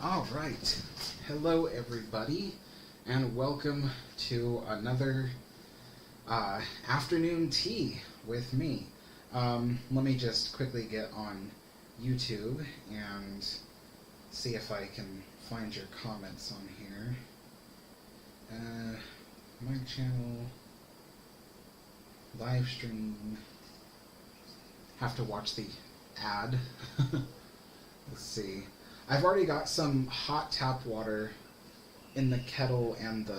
All right. Hello, everybody, and welcome to another afternoon tea with me. Let me just quickly get on YouTube and see if I can find your comments on here. My channel, live stream. Have to watch the ad. Let's see. I've already got some hot tap water in the kettle and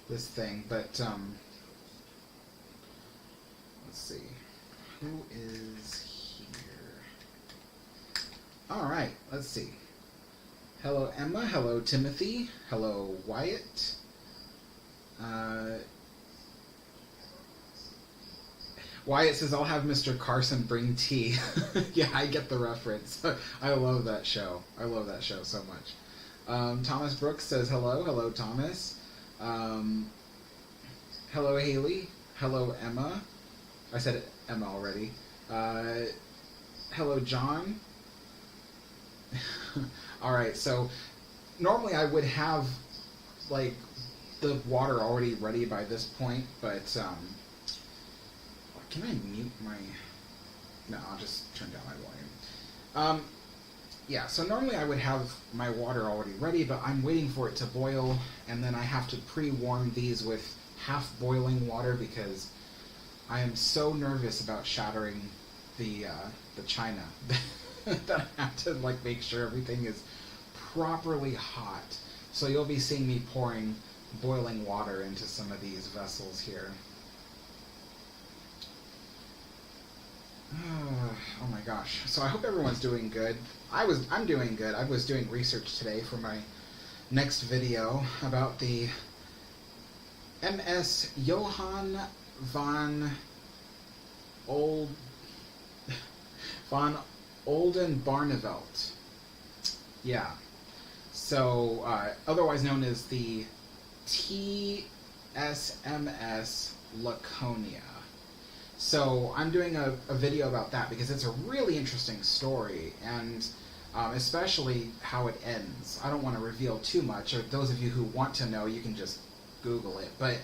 this thing, but let's see. Who is here? All right, let's see. Hello, Emma. Hello, Timothy. Hello, Wyatt. Wyatt says, I'll have Mr. Carson bring tea. Yeah, I get the reference. I love that show. I love that show so much. Thomas Brooks says, hello. Hello, Thomas. Hello, Haley. Hello, Emma. I said Emma already. Hello, John. Alright, so normally I would have, like, the water already ready by this point, but, can I mute my... No, I'll just turn down my volume. Yeah, so normally I would have my water already ready, but I'm waiting for it to boil, and then I have to pre-warm these with half-boiling water because I am so nervous about shattering the china that I have to, like, make sure everything is properly hot. So you'll be seeing me pouring boiling water into some of these vessels here. Oh my gosh. So I hope everyone's doing good. I'm doing good. I was doing research today for my next video about the MS Johann von Oldenbarnevelt. Yeah. So, otherwise known as the TSMS Laconia. So I'm doing a video about that because it's a really interesting story, and especially how it ends. I don't want to reveal too much, or those of you who want to know, you can just Google it. But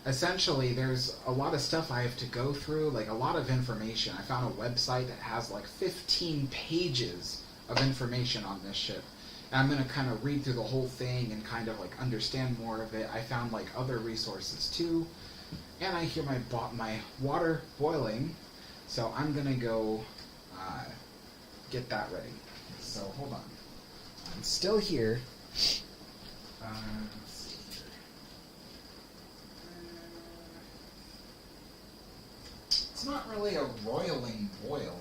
essentially, there's a lot of stuff I have to go through, like a lot of information. I found a website that has like 15 pages of information on this ship. And I'm going to kind of read through the whole thing and kind of like understand more of it. I found like other resources too. And I hear my water boiling, so I'm going to go get that ready. So, hold on. I'm still here. Let's see here. It's not really a roiling boil.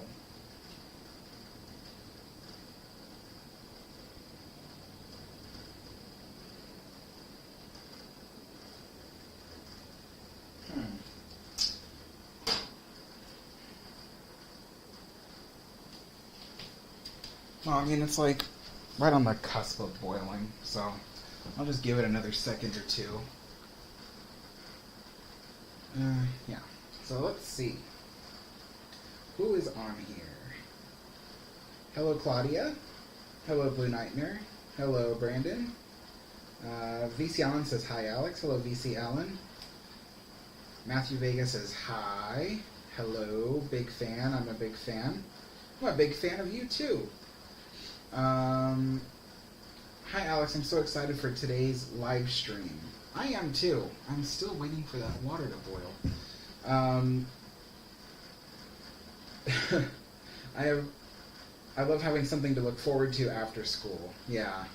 Well, I mean, it's like right on the cusp of boiling, so I'll just give it another second or two. Yeah. So let's see. Who is on here? Hello, Claudia. Hello, Blue Nightmare. Hello, Brandon. VC Allen says hi, Alex. Hello, VC Allen. Matthew Vega says hi. Hello, big fan. I'm a big fan. I'm a big fan of you, too. Hi Alex, I'm so excited for today's live stream. I am too. I'm still waiting for that water to boil. I love having something to look forward to after school. Yeah.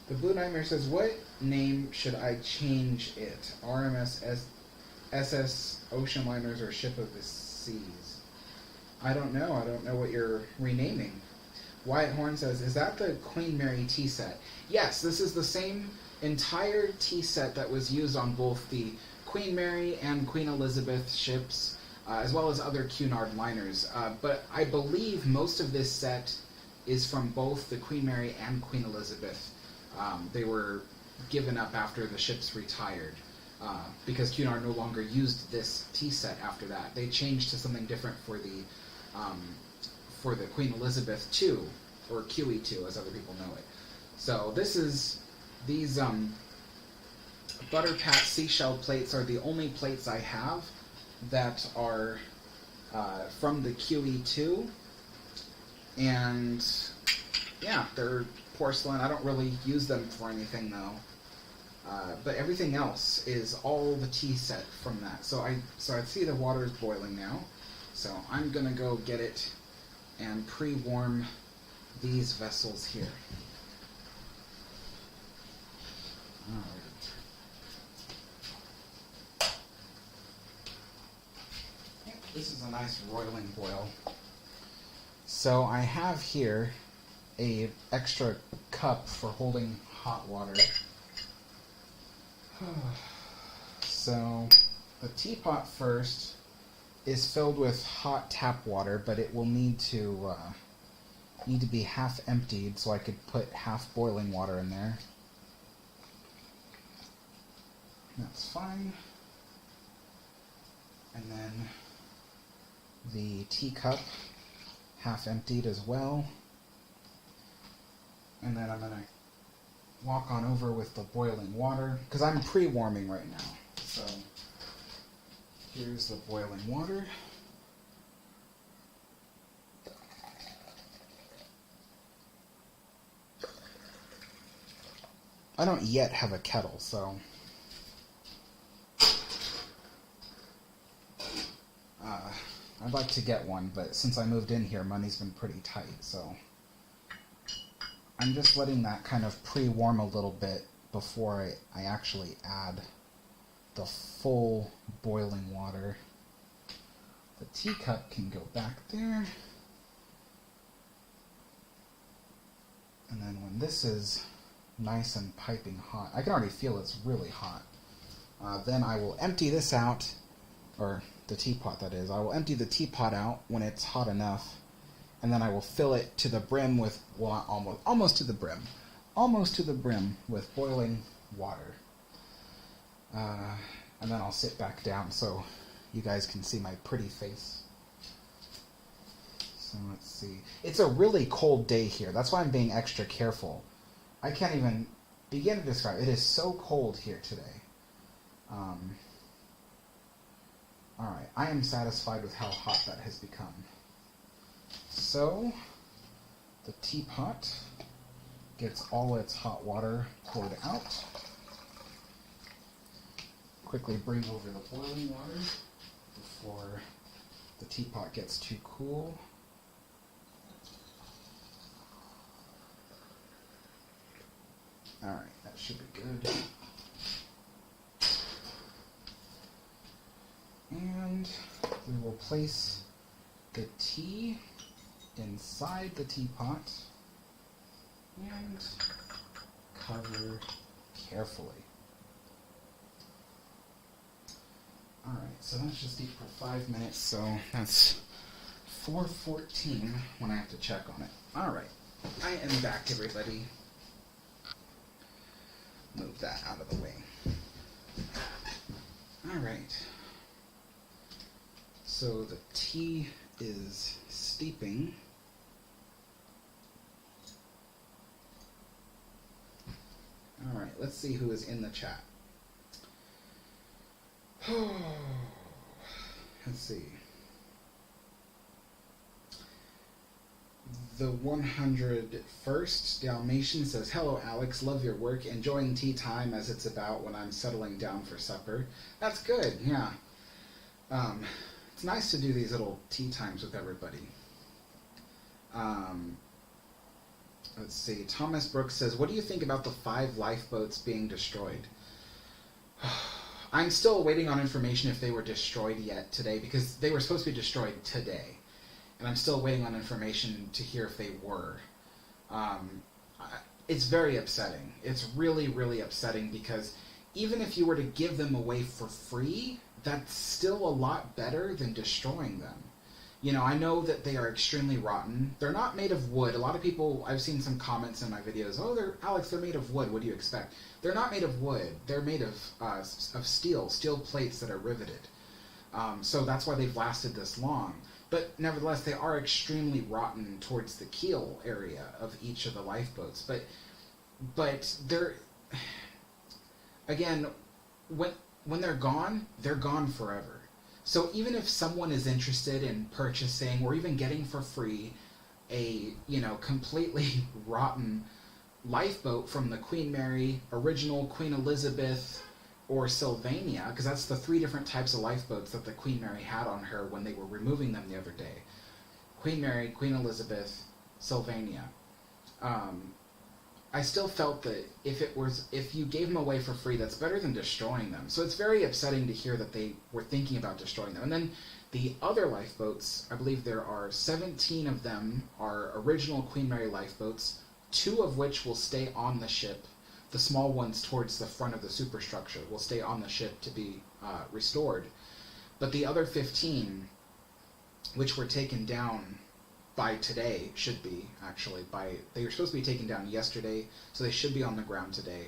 The Blue Nightmare says, what name should I change it? RMS SS Ocean Liners or Ship of the Seas? I don't know. I don't know what you're renaming. Wyatt Horn says, is that the Queen Mary tea set? Yes, this is the same entire tea set that was used on both the Queen Mary and Queen Elizabeth ships, as well as other Cunard liners. But I believe most of this set is from both the Queen Mary and Queen Elizabeth. They were given up after the ships retired. because Cunard no longer used this tea set after that. They changed to something different for the for the Queen Elizabeth II, or QE2 as other people know it. So these butter pat seashell plates are the only plates I have that are from the QE2, and yeah, they're porcelain. I don't really use them for anything though. But everything else is all the tea set from that. So I see the water is boiling now. So I'm gonna go get it and pre-warm these vessels here. Alright. This is a nice roiling boil. So I have here a extra cup for holding hot water. So the teapot first is filled with hot tap water, but it will need to be half emptied, so I could put half boiling water in there. That's fine. And then the teacup, half emptied as well. And then I'm going to walk on over with the boiling water, because I'm pre-warming right now. So here's the boiling water. I don't yet have a kettle, so I'd like to get one, but since I moved in here, money's been pretty tight, so I'm just letting that kind of pre-warm a little bit before I actually add the full boiling water. The teacup can go back there. And then when this is nice and piping hot, I can already feel it's really hot, then I will empty this out, or the teapot that is. I will empty the teapot out when it's hot enough, and then I will fill it to the brim with, well, almost to the brim with boiling water. And then I'll sit back down so you guys can see my pretty face. So let's see. It's a really cold day here. That's why I'm being extra careful. I can't even begin to describe it. It is so cold here today. Alright, I am satisfied with how hot that has become. So, the teapot gets all its hot water poured out. Quickly bring over the boiling water before the teapot gets too cool. Alright, that should be good. And we will place the tea inside the teapot and cover carefully. Alright, so that's just deep for 5 minutes, so that's 4:14 when I have to check on it. Alright, I am back, everybody. Move that out of the way. Alright. So the tea is steeping. Alright, let's see who is in the chat. Let's see. The 101st Dalmatian says, "Hello Alex, love your work, enjoying tea time as it's about when I'm settling down for supper." That's good, yeah. It's nice to do these little tea times with everybody. Let's see. Thomas Brooks says, "What do you think about the 5 lifeboats being destroyed?" I'm still waiting on information if they were destroyed yet today, because they were supposed to be destroyed today. And I'm still waiting on information to hear if they were. It's very upsetting. It's really, really upsetting, because even if you were to give them away for free, that's still a lot better than destroying them. You know, I know that they are extremely rotten. They're not made of wood. A lot of people, I've seen some comments in my videos, "Oh, they're made of wood. What do you expect?" They're not made of wood. They're made of steel plates that are riveted. So that's why they've lasted this long. But nevertheless, they are extremely rotten towards the keel area of each of the lifeboats. But they're, again, when they're gone forever. So even if someone is interested in purchasing or even getting for free a, completely rotten lifeboat from the Queen Mary, original Queen Elizabeth, or Sylvania, because that's the 3 different types of lifeboats that the Queen Mary had on her when they were removing them the other day. Queen Mary, Queen Elizabeth, Sylvania. I still felt that if you gave them away for free, that's better than destroying them. So it's very upsetting to hear that they were thinking about destroying them. And then the other lifeboats, I believe there are 17 of them are original Queen Mary lifeboats, 2 of which will stay on the ship. The small ones towards the front of the superstructure will stay on the ship to be restored. But the other 15, which were taken down by today, should be, actually, they were supposed to be taken down yesterday, so they should be on the ground today.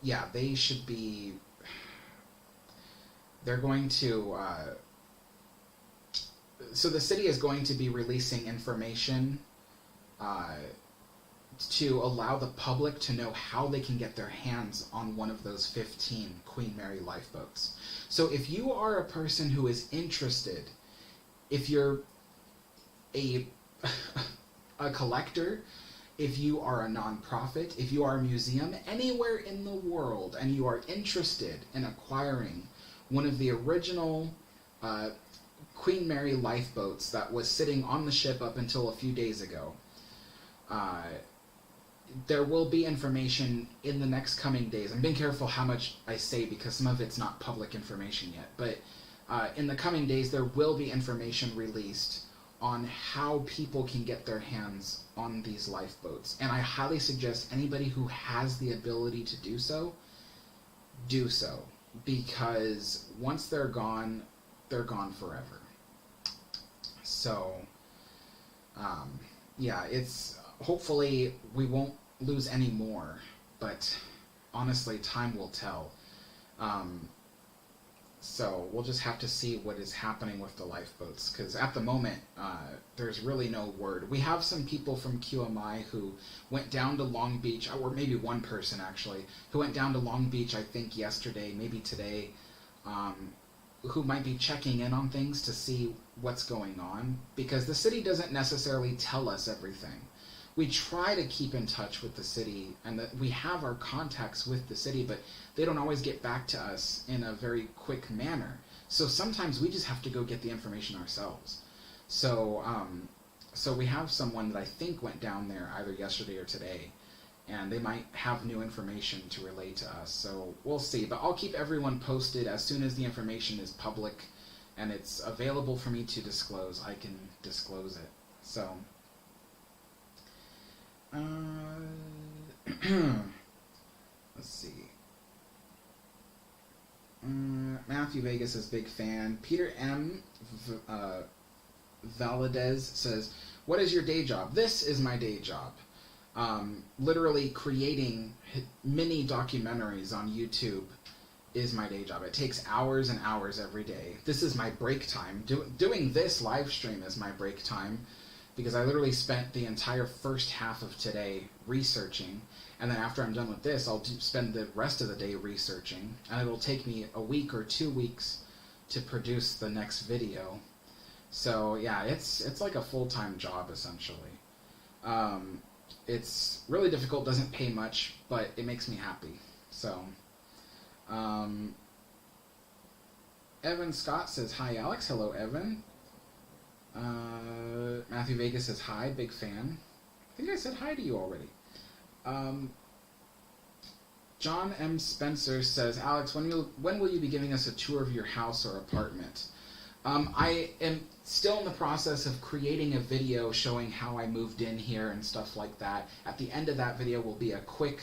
Yeah, they should be, they're going to, so the city is going to be releasing information to allow the public to know how they can get their hands on one of those 15 Queen Mary lifeboats. So if you are a person who is interested, if you're a collector, if you are a nonprofit, if you are a museum, anywhere in the world, and you are interested in acquiring one of the original Queen Mary lifeboats that was sitting on the ship up until a few days ago, there will be information in the next coming days. I'm being careful how much I say because some of it's not public information yet, but in the coming days there will be information released on how people can get their hands on these lifeboats. And I highly suggest anybody who has the ability to do so, because once they're gone forever. So, yeah, it's, hopefully we won't lose any more, but honestly, time will tell. So we'll just have to see what is happening with the lifeboats, because at the moment, there's really no word. We have some people from QMI who went down to Long Beach, or maybe one person actually, who went down to Long Beach, I think yesterday, maybe today, who might be checking in on things to see what's going on, because the city doesn't necessarily tell us everything. We try to keep in touch with the city, and that we have our contacts with the city, but they don't always get back to us in a very quick manner. So sometimes we just have to go get the information ourselves. So, so we have someone that I think went down there either yesterday or today, and they might have new information to relay to us. So we'll see, but I'll keep everyone posted as soon as the information is public and it's available for me to disclose. I can disclose it. So. Let's see. Matthew Vegas is big fan. Peter M. Valadez says, "What is your day job?" This is my day job. Literally creating mini documentaries on YouTube is my day job. It takes hours and hours every day. This is my break time. Doing this live stream is my break time, because I literally spent the entire first half of today researching, and then after I'm done with this, I'll spend the rest of the day researching, and it'll take me a week or 2 weeks to produce the next video. So yeah, it's like a full-time job essentially. It's really difficult, doesn't pay much, but it makes me happy. So, Evan Scott says, "Hi Alex." Hello Evan. Matthew Vegas says, "Hi, big fan." I think I said hi to you already. John M. Spencer says, "Alex, when will you be giving us a tour of your house or apartment?" I am still in the process of creating a video showing how I moved in here and stuff like that. At the end of that video will be a quick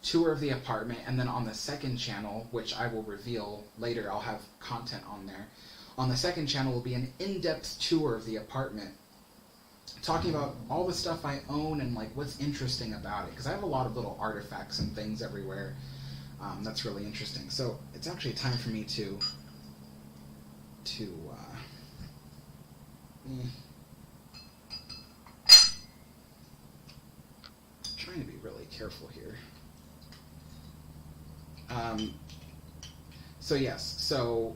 tour of the apartment, and then on the second channel, which I will reveal later, I'll have content on there. On the second channel will be an in-depth tour of the apartment, talking about all the stuff I own and like what's interesting about it, because I have a lot of little artifacts and things everywhere. That's really interesting. So it's actually time for me to trying to be really careful here. So yes, so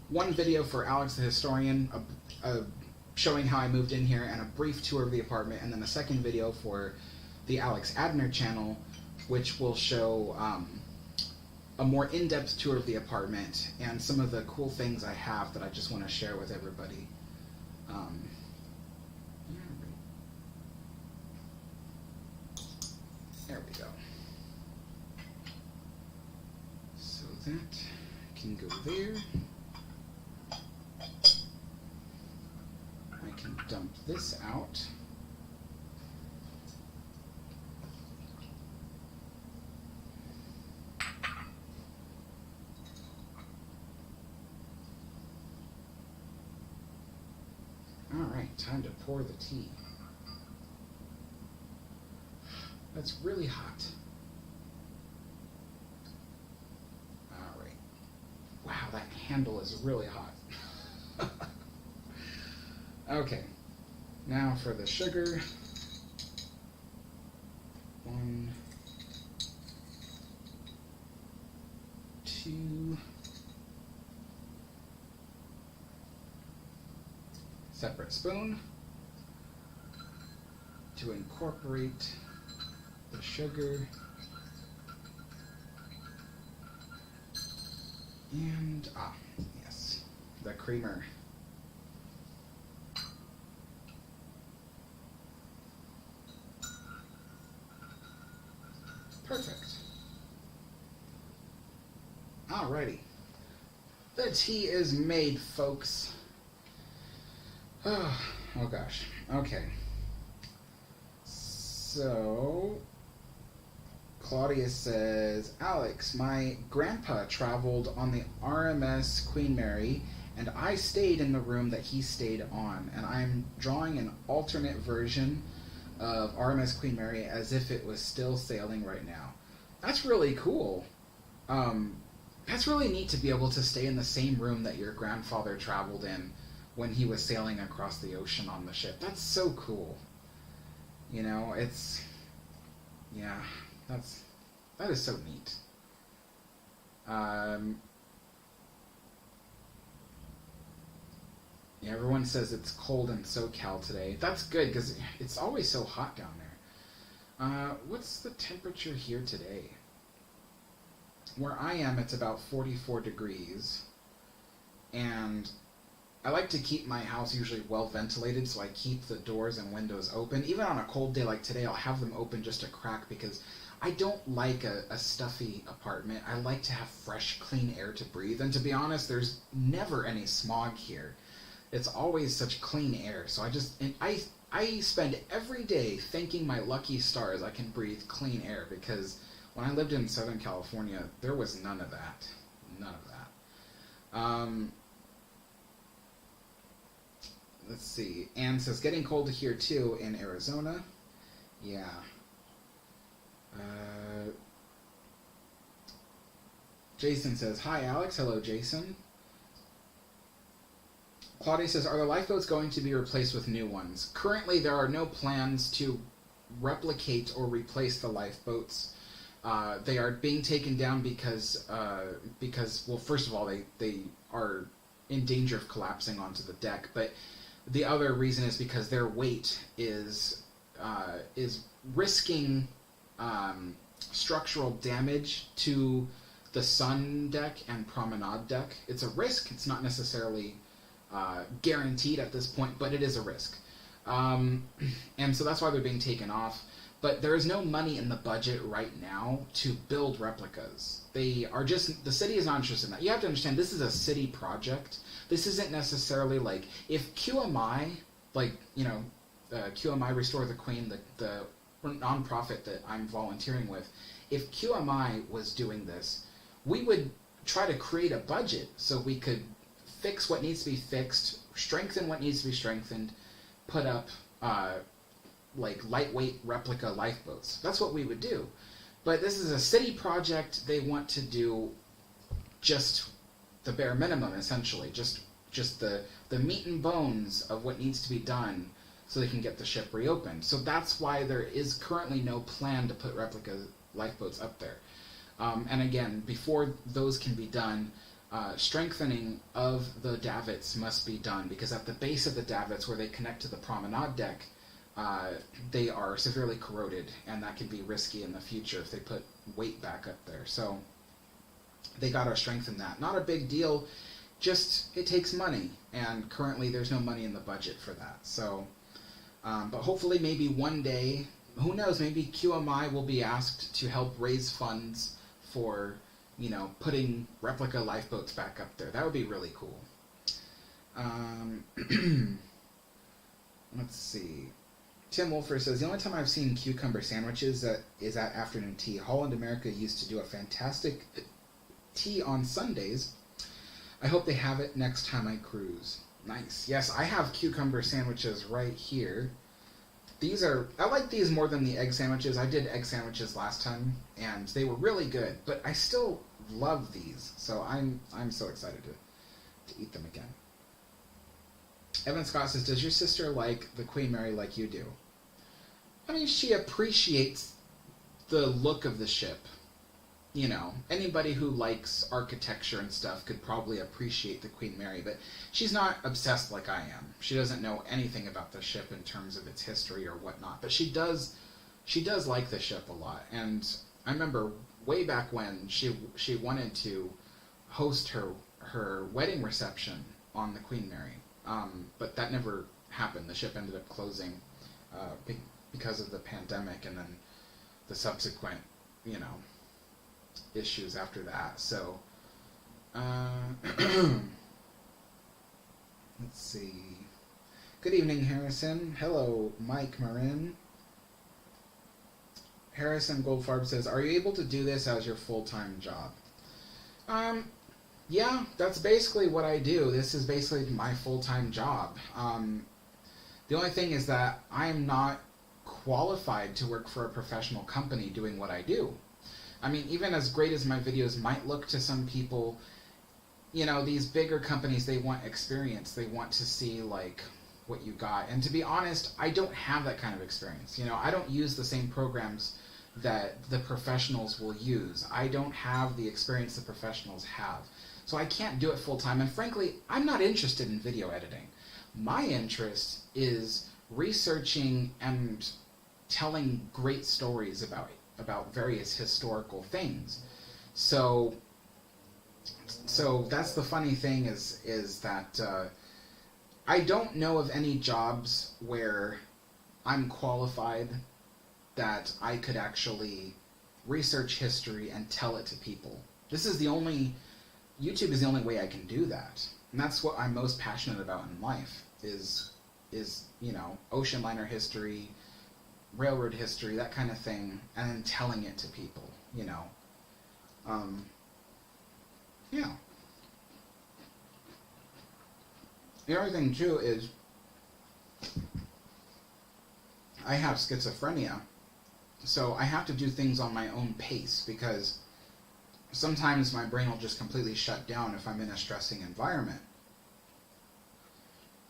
one video for Alex the Historian, showing how I moved in here and a brief tour of the apartment, and then a second video for the Alex Adner channel, which will show a more in-depth tour of the apartment and some of the cool things I have that I just want to share with everybody. There we go. So that can go there. I can dump this out. Alright, time to pour the tea. That's really hot. Alright. Wow, that handle is really hot. Okay, now for the sugar. 1, 2. Separate spoon to incorporate the sugar. And, yes, the creamer. Perfect. Alrighty. The tea is made, folks. Oh gosh. Okay. So, Claudia says, Alex, my grandpa traveled on the RMS Queen Mary, and I stayed in the room that he stayed on, and I'm drawing an alternate version of RMS Queen Mary as if it was still sailing right now. That's really cool. That's really neat to be able to stay in the same room that your grandfather traveled in when he was sailing across the ocean on the ship. That's so cool. You know, it's... yeah, that is so neat. Yeah, everyone says it's cold in SoCal today. That's good, because it's always so hot down there. What's the temperature here today? Where I am, it's about 44 degrees. And I like to keep my house usually well ventilated, so I keep the doors and windows open. Even on a cold day like today, I'll have them open just a crack, because I don't like a stuffy apartment. I like to have fresh, clean air to breathe. And to be honest, there's never any smog here. It's always such clean air. So I spend every day thanking my lucky stars I can breathe clean air, because when I lived in Southern California, there was none of that. None of that. Let's see. Anne says, getting cold here too in Arizona. Yeah. Jason says, hi Alex. Hello, Jason. Claudia says, are the lifeboats going to be replaced with new ones? Currently, there are no plans to replicate or replace the lifeboats. They are being taken down because, well, first of all, they are in danger of collapsing onto the deck, but the other reason is because their weight is risking structural damage to the sun deck and promenade deck. It's a risk. It's not necessarily guaranteed at this point, but it is a risk. And so that's why they're being taken off. But there is no money in the budget right now to build replicas. The city is not interested in that. You have to understand, this is a city project. This isn't necessarily like, if QMI, QMI Restore the Queen, the nonprofit that I'm volunteering with, if QMI was doing this, we would try to create a budget so we could fix what needs to be fixed, strengthen what needs to be strengthened, put up lightweight replica lifeboats. That's what we would do. But this is a city project. They want to do just the bare minimum, essentially, just the meat and bones of what needs to be done so they can get the ship reopened. So that's why there is currently no plan to put replica lifeboats up there. And again, before those can be done, strengthening of the davits must be done, because at the base of the davits where they connect to the promenade deck, they are severely corroded, and that can be risky in the future if they put weight back up there. So they got to strengthen that. Not a big deal, just it takes money, and currently there's no money in the budget for that. So, but hopefully maybe one day, who knows, maybe QMI will be asked to help raise funds for, you know, putting replica lifeboats back up there. That would be really cool. Let's see. Tim Wolfer says, the only time I've seen cucumber sandwiches is at afternoon tea. Holland America used to do a fantastic tea on Sundays. I hope they have it next time I cruise. Nice. Yes, I have cucumber sandwiches right here. I like these more than the egg sandwiches. I did egg sandwiches last time, and they were really good, but I still love these, so I'm so excited to eat them again. Evan Scott says, does your sister like the Queen Mary like you do? I mean, she appreciates the look of the ship. You know, anybody who likes architecture and stuff could probably appreciate the Queen Mary, but she's not obsessed like I am. She doesn't know anything about the ship in terms of its history or whatnot, but she does like the ship a lot. And I remember way back when she wanted to host her wedding reception on the Queen Mary, but that never happened. The ship ended up closing because of the pandemic and then the subsequent, you know, issues after that. So let's see. Good evening, Harrison. Hello, Mike Marin. Harrison Goldfarb says, are you able to do this as your full-time job? Yeah, that's basically what I do. This is basically my full-time job. The only thing is that I'm not qualified to work for a professional company doing what I do. I mean, even as great as my videos might look to some people, you know, these bigger companies, they want experience. They want to see, like, what you got. And to be honest, I don't have that kind of experience. You know, I don't use the same programs that the professionals will use. I don't have the experience the professionals have. So I can't do it full time. And frankly, I'm not interested in video editing. My interest is researching and telling great stories about various historical things. So that's the funny thing is that I don't know of any jobs where I'm qualified that I could actually research history and tell it to people. YouTube is the only way I can do that. And that's what I'm most passionate about in life is you know, ocean liner history, railroad history, that kind of thing, and then telling it to people, you know. Yeah. The other thing, too, is I have schizophrenia, so I have to do things on my own pace, because sometimes my brain will just completely shut down if I'm in a stressing environment.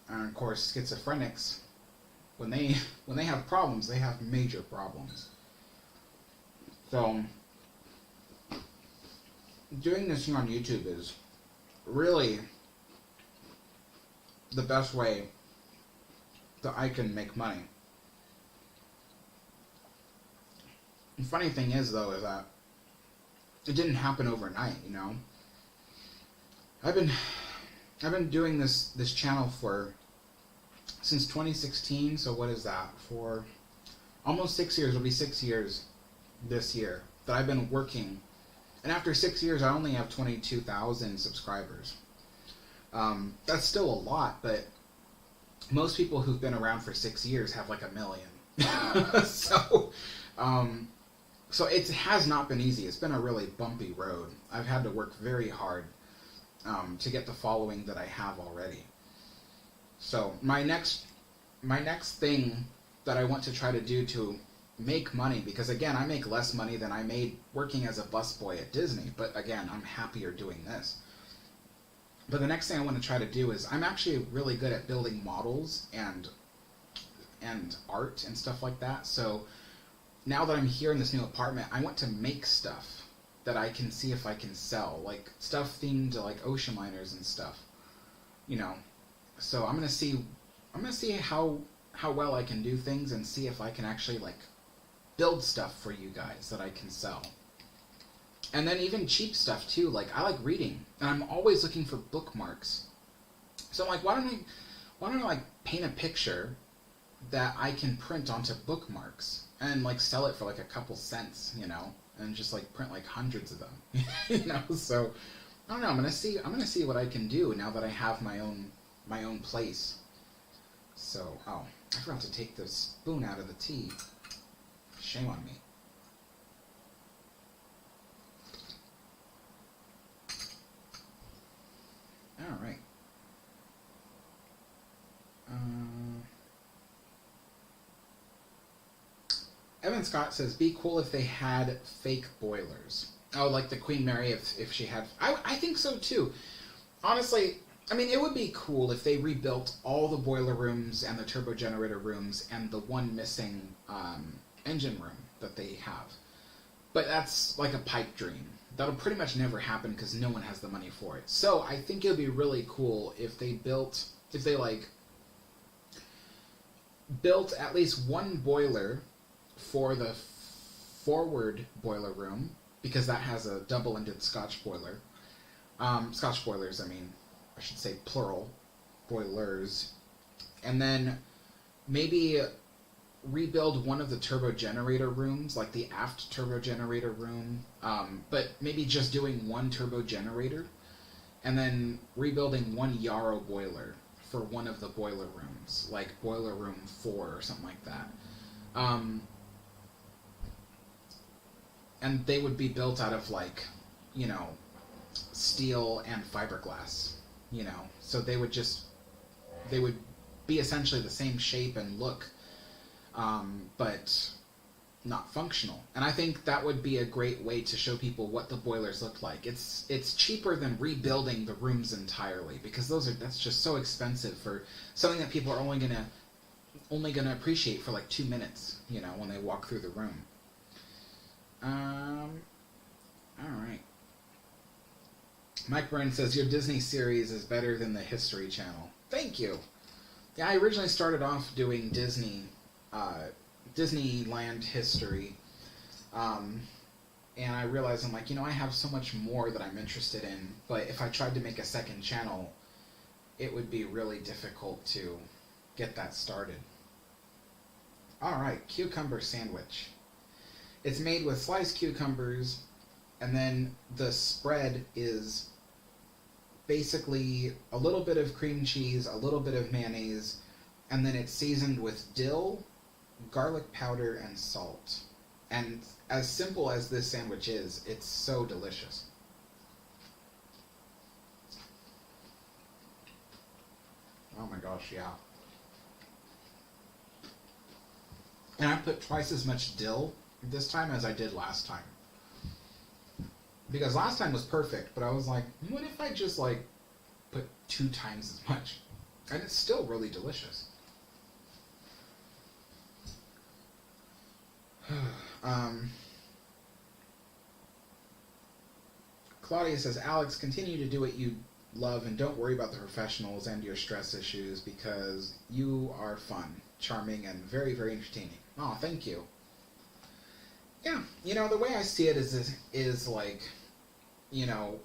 And, of course, schizophrenics, when they have problems, they have major problems. So doing this thing on YouTube is really the best way that I can make money. The funny thing is, though, is that it didn't happen overnight, you know. I've been doing this channel since 2016, so what is that? For almost 6 years. It'll be 6 years this year that I've been working. And after 6 years, I only have 22,000 subscribers. That's still a lot, but most people who've been around for 6 years have like 1 million. So it has not been easy. It's been a really bumpy road. I've had to work very hard to get the following that I have already. So my next thing that I want to try to do to make money, because again, I make less money than I made working as a busboy at Disney, but again, I'm happier doing this. But the next thing I want to try to do is, I'm actually really good at building models and art and stuff like that. So now that I'm here in this new apartment, I want to make stuff that I can see if I can sell, like stuff themed to like ocean liners and stuff, you know. So I'm gonna see how well I can do things, and see if I can actually like build stuff for you guys that I can sell. And then even cheap stuff too. Like, I like reading, and I'm always looking for bookmarks. So I'm like, why don't I like paint a picture that I can print onto bookmarks and like sell it for like a couple cents, you know, and just like print like hundreds of them, you know. So I don't know. I'm gonna see what I can do now that I have my own place. So, oh, I forgot to take the spoon out of the tea. Shame on me. All right. Evan Scott says, be cool if they had fake boilers. Oh, like the Queen Mary if she had... I think so too. Honestly, I mean, it would be cool if they rebuilt all the boiler rooms and the turbo generator rooms and the one missing engine room that they have. But that's like a pipe dream. That'll pretty much never happen because no one has the money for it. So I think it would be really cool if they built at least one boiler for the forward boiler room, because that has a double-ended Scotch boiler. Scotch boilers, I mean, I should say plural, boilers. And then maybe rebuild one of the turbo generator rooms, like the aft turbo generator room, but maybe just doing one turbo generator, and then rebuilding one Yarrow boiler for one of the boiler rooms, like boiler room 4 or something like that. And they would be built out of, like, you know, steel and fiberglass, you know, so they would be essentially the same shape and look, but not functional. And I think that would be a great way to show people what the boilers look like. It's cheaper than rebuilding the rooms entirely, because that's just so expensive for something that people are only gonna appreciate for like 2 minutes, you know, when they walk through the room. All right. Mike Byrne says, your Disney series is better than the History Channel. Thank you. Yeah, I originally started off doing Disneyland history, and I realized, I'm like, you know, I have so much more that I'm interested in, but if I tried to make a second channel, it would be really difficult to get that started. Alright, cucumber sandwich. It's made with sliced cucumbers, and then the spread is basically a little bit of cream cheese, a little bit of mayonnaise, and then it's seasoned with dill, garlic powder, and salt. And as simple as this sandwich is, it's so delicious. Oh my gosh, yeah. And I put twice as much dill this time as I did last time. Because last time was perfect, but I was like, what if I just like put 2 times as much? And it's still really delicious. Claudia says, Alex, continue to do what you love and don't worry about the professionals and your stress issues, because you are fun, charming, and very, very entertaining. Oh, thank you. Yeah, you know, the way I see it is like, you know,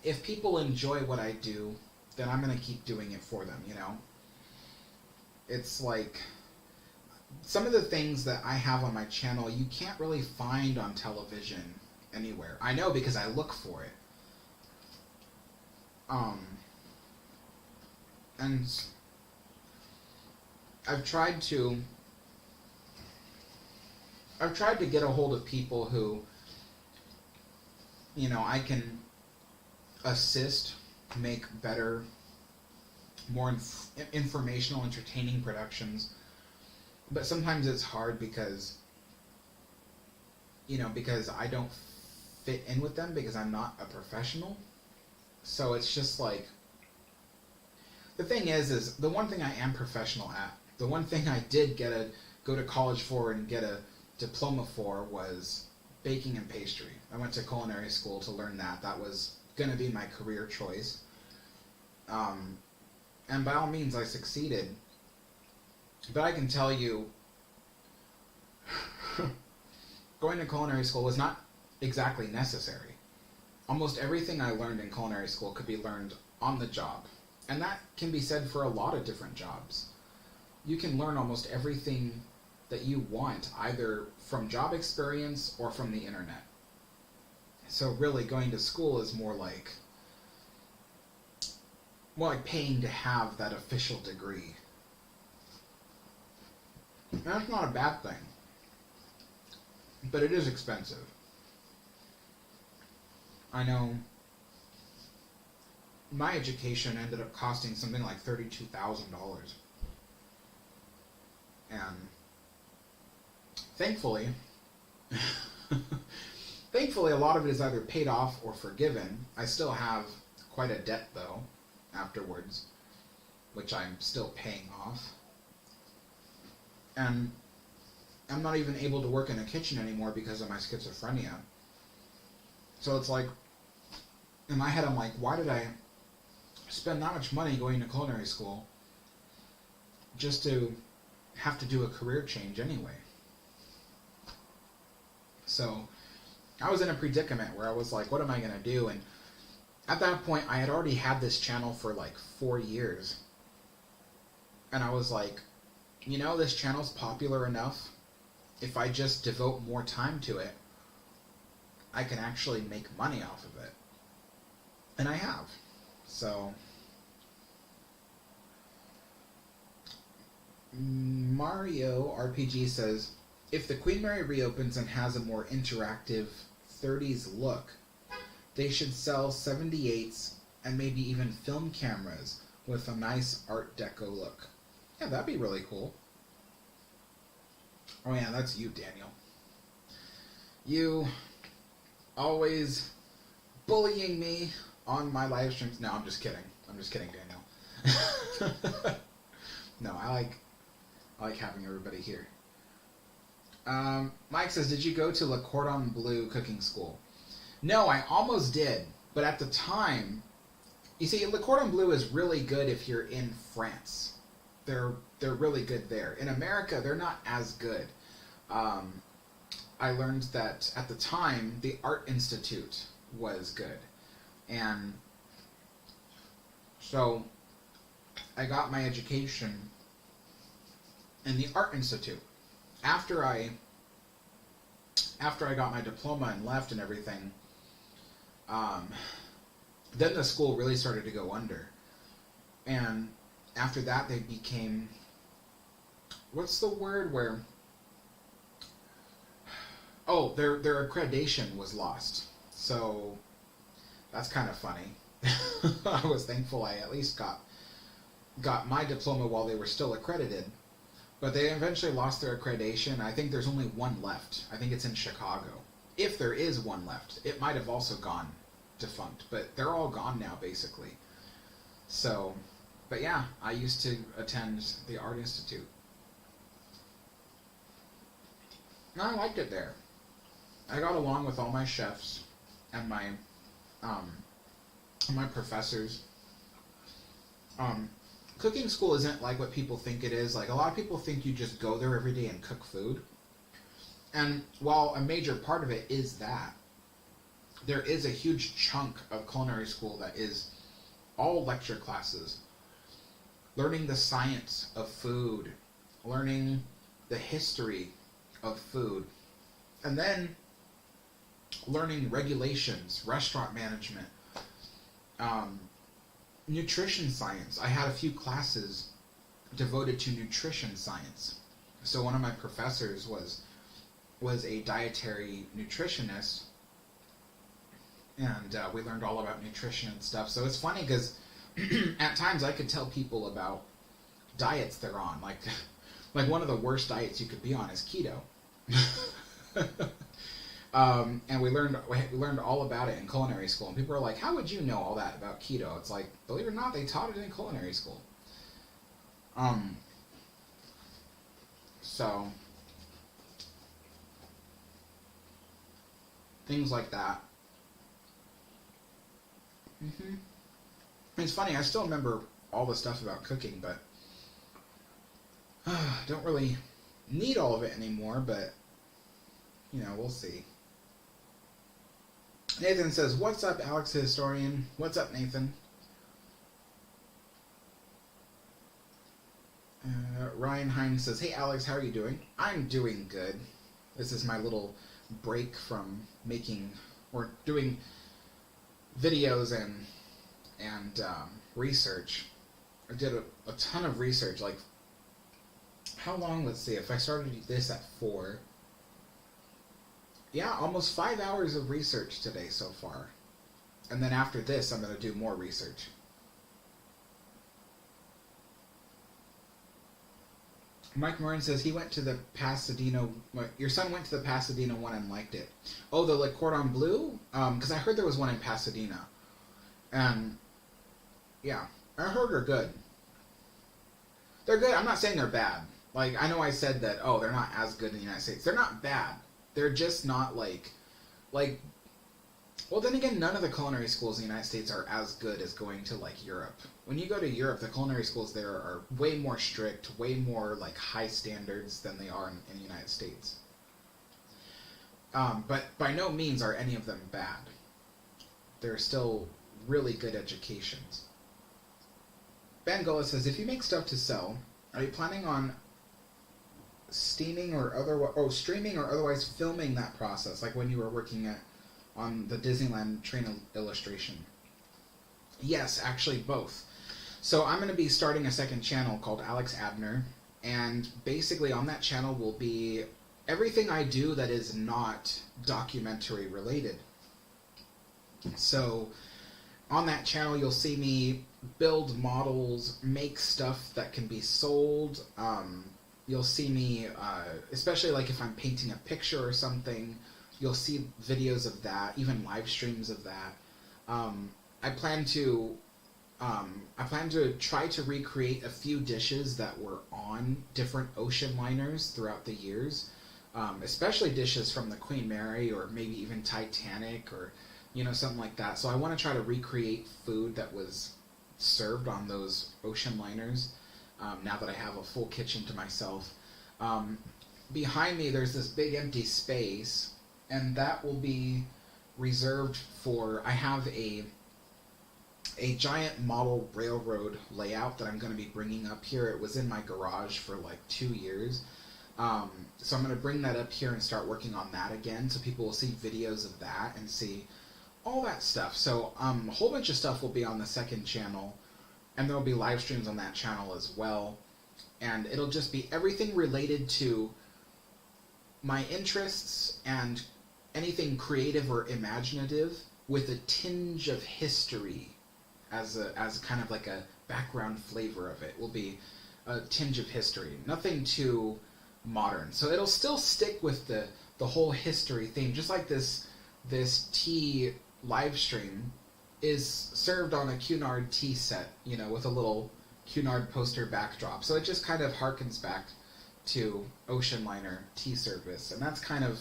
if people enjoy what I do, then I'm going to keep doing it for them, you know? It's like, some of the things that I have on my channel, you can't really find on television anywhere. I know because I look for it. And I've tried to get a hold of people who, you know, I can assist make better, more informational, entertaining productions. But sometimes it's hard because, because I don't fit in with them because I'm not a professional. So it's just like, the thing is the one thing I am professional at, the one thing I did go to college for and get a diploma for was baking and pastry. I went to culinary school to learn that. That was going to be my career choice. And by all means, I succeeded. But I can tell you, going to culinary school was not exactly necessary. Almost everything I learned in culinary school could be learned on the job. And that can be said for a lot of different jobs. You can learn almost everything that you want, either from job experience or from the internet. So really, going to school is more like paying to have that official degree. And that's not a bad thing. But it is expensive. I know my education ended up costing something like $32,000. And thankfully, a lot of it is either paid off or forgiven. I still have quite a debt, though, afterwards, which I'm still paying off. And I'm not even able to work in a kitchen anymore because of my schizophrenia. So it's like, in my head, I'm like, why did I spend that much money going to culinary school just to have to do a career change anyway? So I was in a predicament where I was like, what am I going to do? And at that point, I had already had this channel for like 4 years. And I was like, this channel's popular enough. If I just devote more time to it, I can actually make money off of it. And I have. So Mario RPG says, if the Queen Mary reopens and has a more interactive 30s look, they should sell 78s and maybe even film cameras with a nice Art Deco look. Yeah, that'd be really cool. Oh yeah, that's you, Daniel. You always bullying me on my live streams. No, I'm just kidding. I'm just kidding, Daniel. No, I like having everybody here. Mike says, did you go to Le Cordon Bleu cooking school? No, I almost did. But at the time, you see, Le Cordon Bleu is really good if you're in France. They're really good there. In America, they're not as good. I learned that at the time, the Art Institute was good. And so I got my education in the Art Institute. After I got my diploma and left and everything, then the school really started to go under. And after that, they became, what's the word where, their accreditation was lost. So that's kind of funny. I was thankful I at least got my diploma while they were still accredited. But they eventually lost their accreditation. I think there's only one left. I think it's in Chicago. If there is one left. It might have also gone defunct. But they're all gone now, basically. So, but yeah, I used to attend the Art Institute. And I liked it there. I got along with all my chefs and my professors. Cooking school isn't like what people think it is. Like, a lot of people think you just go there every day and cook food. And while a major part of it is that, there is a huge chunk of culinary school that is all lecture classes. Learning the science of food, learning the history of food, and then learning regulations, restaurant management, nutrition science. I had a few classes devoted to nutrition science. So one of my professors was a dietary nutritionist, and we learned all about nutrition and stuff. So it's funny because at times I could tell people about diets they're on. Like Like, one of the worst diets you could be on is keto. And we learned all about it in culinary school. And people are like, how would you know all that about keto? It's like, believe it or not, they taught it in culinary school. So, things like that. It's funny, I still remember all the stuff about cooking, but don't really need all of it anymore, but, you know, we'll see. Nathan says, what's up, Alex the Historian? What's up, Nathan? Ryan Hines says, hey, Alex, how are you doing? I'm doing good. This is my little break from making or doing videos and research. I did a ton of research. Like, how long? Let's see. If I started this at 4, yeah, almost 5 hours of research today so far. And then after this, I'm going to do more research. Mike Morin says he went to the Pasadena. Your son went to the Pasadena one and liked it. Oh, the Cordon Bleu? Because I heard there was one in Pasadena. And yeah, I heard they're good. They're good. I'm not saying they're bad. Like, I know I said that, oh, they're not as good in the United States. They're not bad. They're just not like, well, then again, none of the culinary schools in the United States are as good as going to, like, Europe. When you go to Europe, the culinary schools there are way more strict, way more, like, high standards than they are in the United States. But by no means are any of them bad. They're still really good educations. Bangola says, if you make stuff to sell, are you planning on streaming or otherwise filming that process, like when you were working on the Disneyland train illustration? Yes, actually both. So I'm going to be starting a second channel called Alex Abner, and basically on that channel will be everything I do that is not documentary related. So on that channel you'll see me build models, make stuff that can be sold. You'll see me, especially like if I'm painting a picture or something, you'll see videos of that, even live streams of that. I plan to try to recreate a few dishes that were on different ocean liners throughout the years, especially dishes from the Queen Mary or maybe even Titanic or, you know, something like that. So I want to try to recreate food that was served on those ocean liners. Now that I have a full kitchen to myself. Behind me there's this big empty space, and that will be reserved for, I have a giant model railroad layout that I'm going to be bringing up here. It was in my garage for like 2 years. So I'm going to bring that up here and start working on that again, so people will see videos of that and see all that stuff. So a whole bunch of stuff will be on the second channel. And there will be live streams on that channel as well. And it'll just be everything related to my interests and anything creative or imaginative with a tinge of history as kind of like a background flavor of it. Will be a tinge of history. Nothing too modern. So it'll still stick with the whole history theme, just like this tea live stream is served on a Cunard tea set, you know, with a little Cunard poster backdrop. So it just kind of harkens back to ocean liner tea service, and that's kind of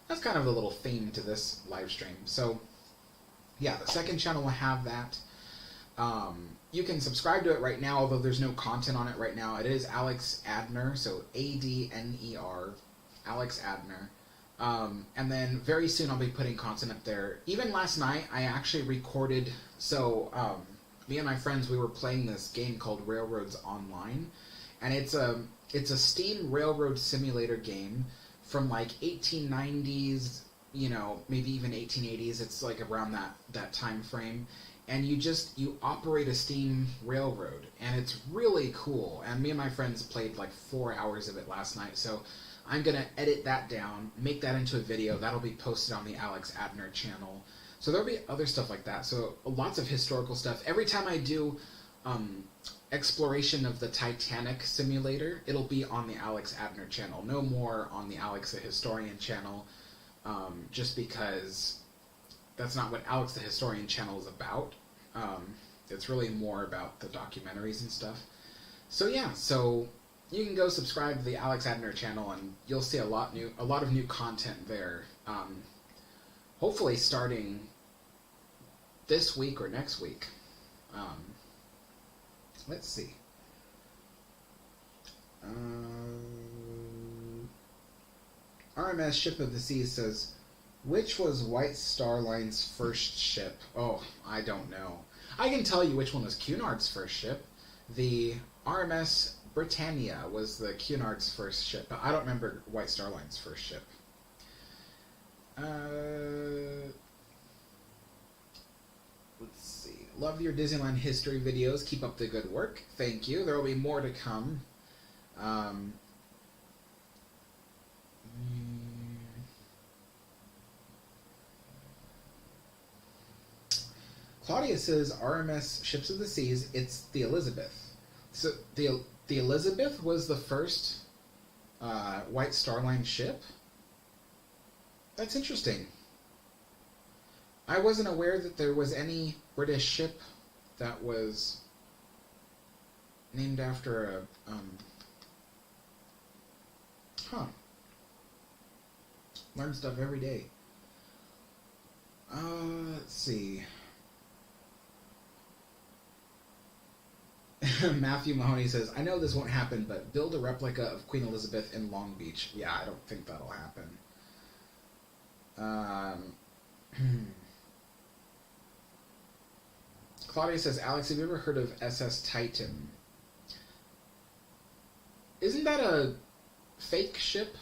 the little theme to this live stream. So yeah, the second channel will have that. You can subscribe to it right now, although there's no content on it right now. It is Alex Adner, so ADNER, Alex Adner. And then very soon I'll be putting content up there. Even last night I actually recorded, so me and my friends, we were playing this game called Railroads Online, and it's a steam railroad simulator game from like 1890s, you know, maybe even 1880s. It's like around that time frame, and you operate a steam railroad, and it's really cool. And me and my friends played like 4 hours of it last night, so I'm going to edit that down, make that into a video. That'll be posted on the Alex Abner channel. So there'll be other stuff like that. So lots of historical stuff. Every time I do exploration of the Titanic simulator, it'll be on the Alex Adner channel. No more on the Alex the Historian channel, just because that's not what Alex the Historian channel is about. It's really more about the documentaries and stuff. So yeah, so you can go subscribe to the Alex Adner channel, and you'll see a lot of new content there. Hopefully starting this week or next week. Let's see. RMS Ship of the Seas says, which was White Star Line's first ship? Oh, I don't know. I can tell you which one was Cunard's first ship. The RMS Britannia was the Cunard's first ship, but I don't remember White Star Line's first ship. Let's see. Love your Disneyland history videos. Keep up the good work. Thank you. There will be more to come. Claudia says RMS Ships of the Seas. It's the Elizabeth. So the Elizabeth was the first White Star Line ship. That's interesting. I wasn't aware that there was any British ship that was named after a Learn stuff every day. Let's see. Matthew Mahoney says, I know this won't happen, but build a replica of Queen Elizabeth in Long Beach. Yeah, I don't think that'll happen. Claudia says, Alex, have you ever heard of SS Titan? Isn't that a fake ship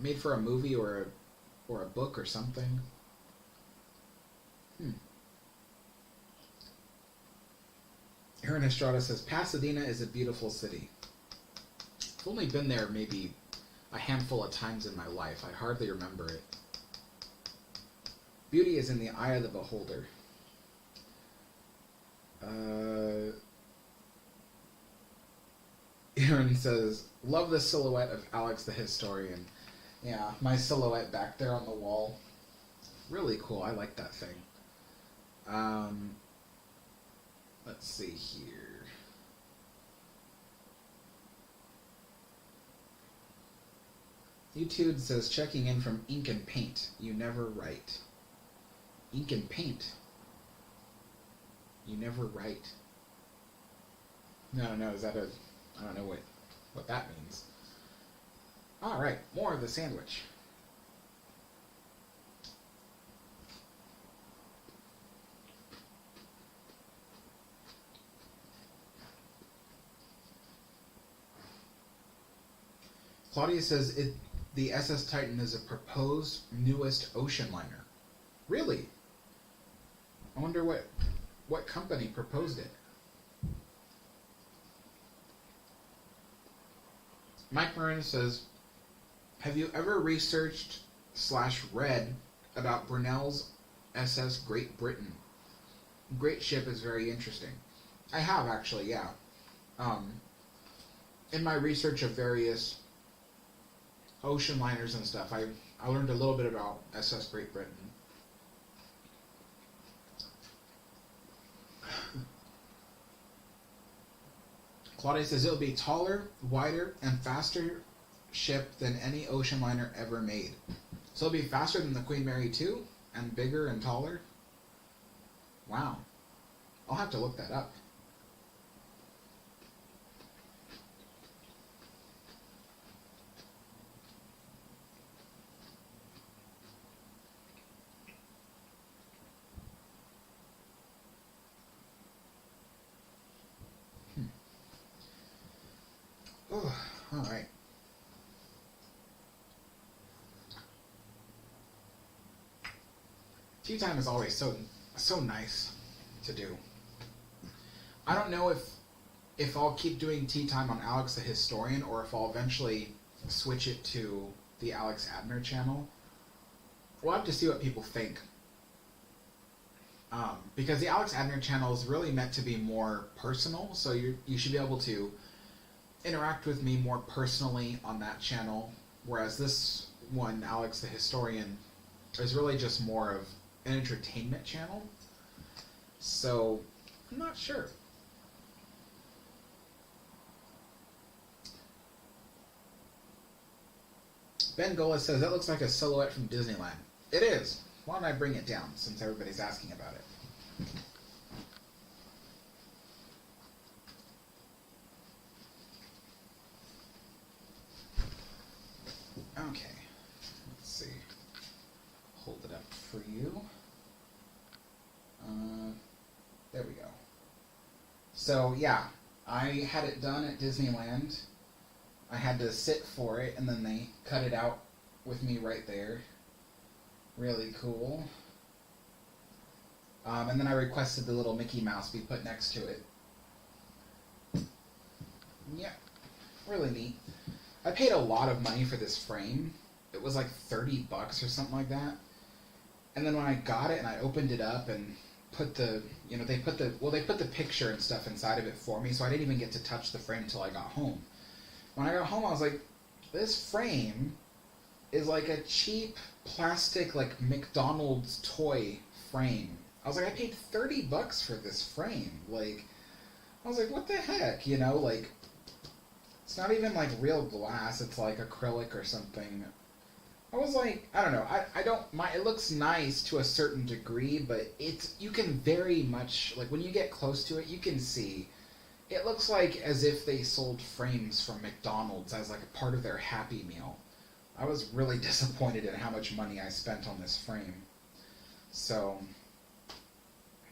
made for a movie or a book or something? Aaron Estrada says, Pasadena is a beautiful city. I've only been there maybe a handful of times in my life. I hardly remember it. Beauty is in the eye of the beholder. Aaron says, love the silhouette of Alex the Historian. Yeah, my silhouette back there on the wall. Really cool. I like that thing. Let's see here. YouTube says, checking in from Ink and Paint. You never write. Ink and Paint. You never write. No, is that a... I don't know what that means. Alright, more of the sandwich. Claudia says the SS Titan is a proposed newest ocean liner. Really? I wonder what company proposed it. Mike Marin says, have you ever researched / read about Brunel's SS Great Britain? Great ship is very interesting. I have actually, yeah. In my research of various ocean liners and stuff, I learned a little bit about SS Great Britain. Claudia says it'll be taller, wider, and faster ship than any ocean liner ever made. So it'll be faster than the Queen Mary 2 and bigger and taller? Wow. I'll have to look that up. Oh, all right. Tea time is always so nice to do. I don't know if I'll keep doing tea time on Alex the Historian or if I'll eventually switch it to the Alex Adner channel. We'll have to see what people think. Because the Alex Adner channel is really meant to be more personal, so you should be able to interact with me more personally on that channel, whereas this one, Alex the Historian, is really just more of an entertainment channel. So, I'm not sure. Ben Gola says, that looks like a silhouette from Disneyland. It is. Why don't I bring it down, since everybody's asking about it? Okay. Let's see. Hold it up for you. There we go. So, yeah. I had it done at Disneyland. I had to sit for it, and then they cut it out with me right there. Really cool. And then I requested the little Mickey Mouse be put next to it. Yeah, really neat. I paid a lot of money for this frame. It was like $30 or something like that. And then when I got it and I opened it up and put the, they put the picture and stuff inside of it for me, so I didn't even get to touch the frame until I got home. When I got home, I was like, this frame is like a cheap plastic, like McDonald's toy frame. I was like, I paid $30 for this frame. Like, I was like, what the heck? Like, it's not even like real glass. It's like acrylic or something. I was like, I don't know. It looks nice to a certain degree, but you can very much, like when you get close to it, you can see. It looks like as if they sold frames from McDonald's as like a part of their Happy Meal. I was really disappointed in how much money I spent on this frame. So,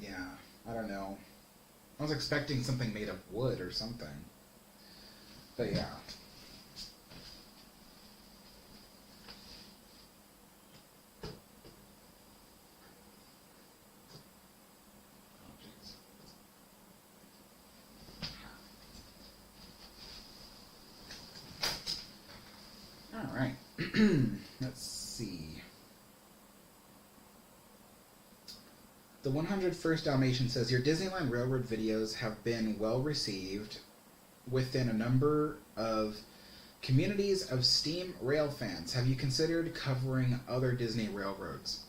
yeah, I don't know. I was expecting something made of wood or something. But yeah. Alright, let's see. The 101st Dalmatian says, your Disneyland Railroad videos have been well received within a number of communities of steam rail fans. Have you considered covering other Disney railroads?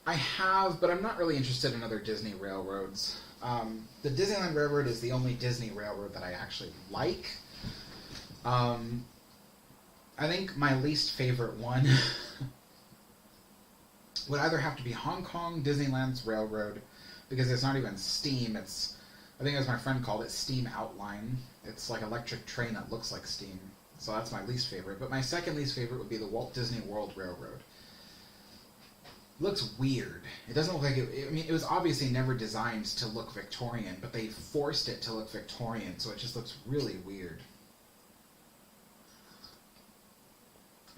I have, but I'm not really interested in other Disney railroads. The Disneyland Railroad is the only Disney railroad that I actually like. I think my least favorite one would either have to be Hong Kong Disneyland's Railroad, because it's not even steam, it's, I think as my friend called it, steam outline. It's like electric train that looks like steam. So that's my least favorite. But my second least favorite would be the Walt Disney World Railroad. It looks weird. It doesn't look like it was obviously never designed to look Victorian, but they forced it to look Victorian, so it just looks really weird.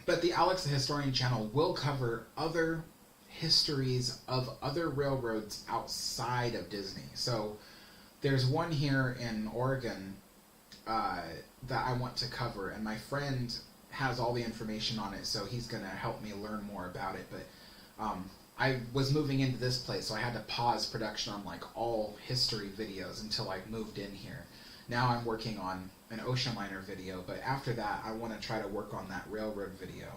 But the Alex the Historian channel will cover other histories of other railroads outside of Disney. So there's one here in Oregon that I want to cover, and my friend has all the information on it, so he's going to help me learn more about it. But I was moving into this place, so I had to pause production on like all history videos until I moved in here. Now I'm working on an ocean liner video, but after that I want to try to work on that railroad video.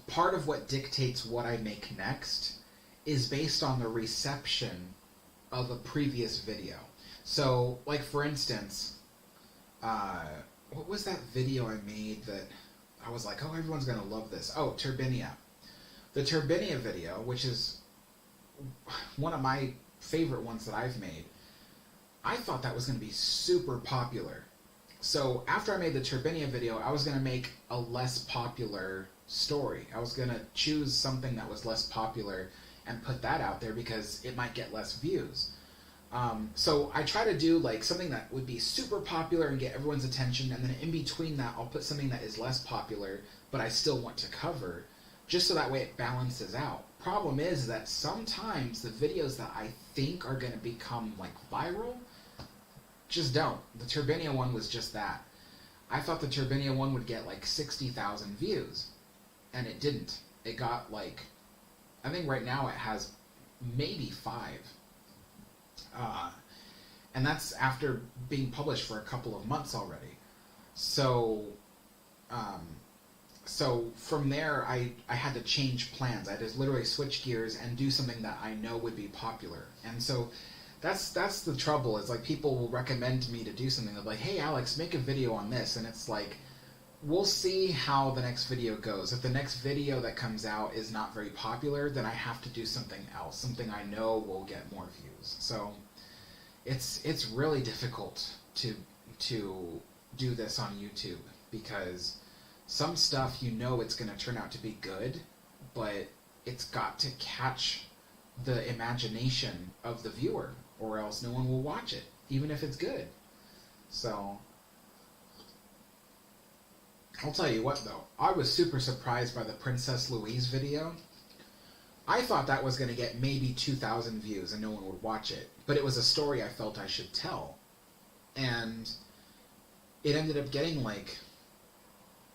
Part of what dictates what I make next is based on the reception of a previous video. So, like for instance, what was that video I made that I was like, oh, everyone's going to love this? Oh, Turbinia. The Turbinia video, which is one of my favorite ones that I've made, I thought that was going to be super popular. So after I made the Turbinia video, I was going to make a less popular story. I was going to choose something that was less popular and put that out there because it might get less views. So I try to do like something that would be super popular and get everyone's attention, and then in between that I'll put something that is less popular but I still want to cover, just so that way it balances out. Problem is that sometimes the videos that I think are going to become like viral just don't. The Turbinia one was just that. I thought the Turbinia one would get like 60,000 views, and it didn't. It got like, I think right now it has maybe 5. And that's after being published for a couple of months already. So, so from there, I had to change plans. I had to literally switch gears and do something that I know would be popular. And so that's the trouble, is like people will recommend me to do something. They're like, hey, Alex, make a video on this. And it's like, we'll see how the next video goes. If the next video that comes out is not very popular, then I have to do something else, something I know will get more views. So it's really difficult to do this on YouTube, because some stuff you know it's going to turn out to be good, but it's got to catch the imagination of the viewer, or else no one will watch it, even if it's good. So I'll tell you what, though, I was super surprised by the Princess Louise video. I thought that was going to get maybe 2,000 views and no one would watch it, but it was a story I felt I should tell. And it ended up getting like,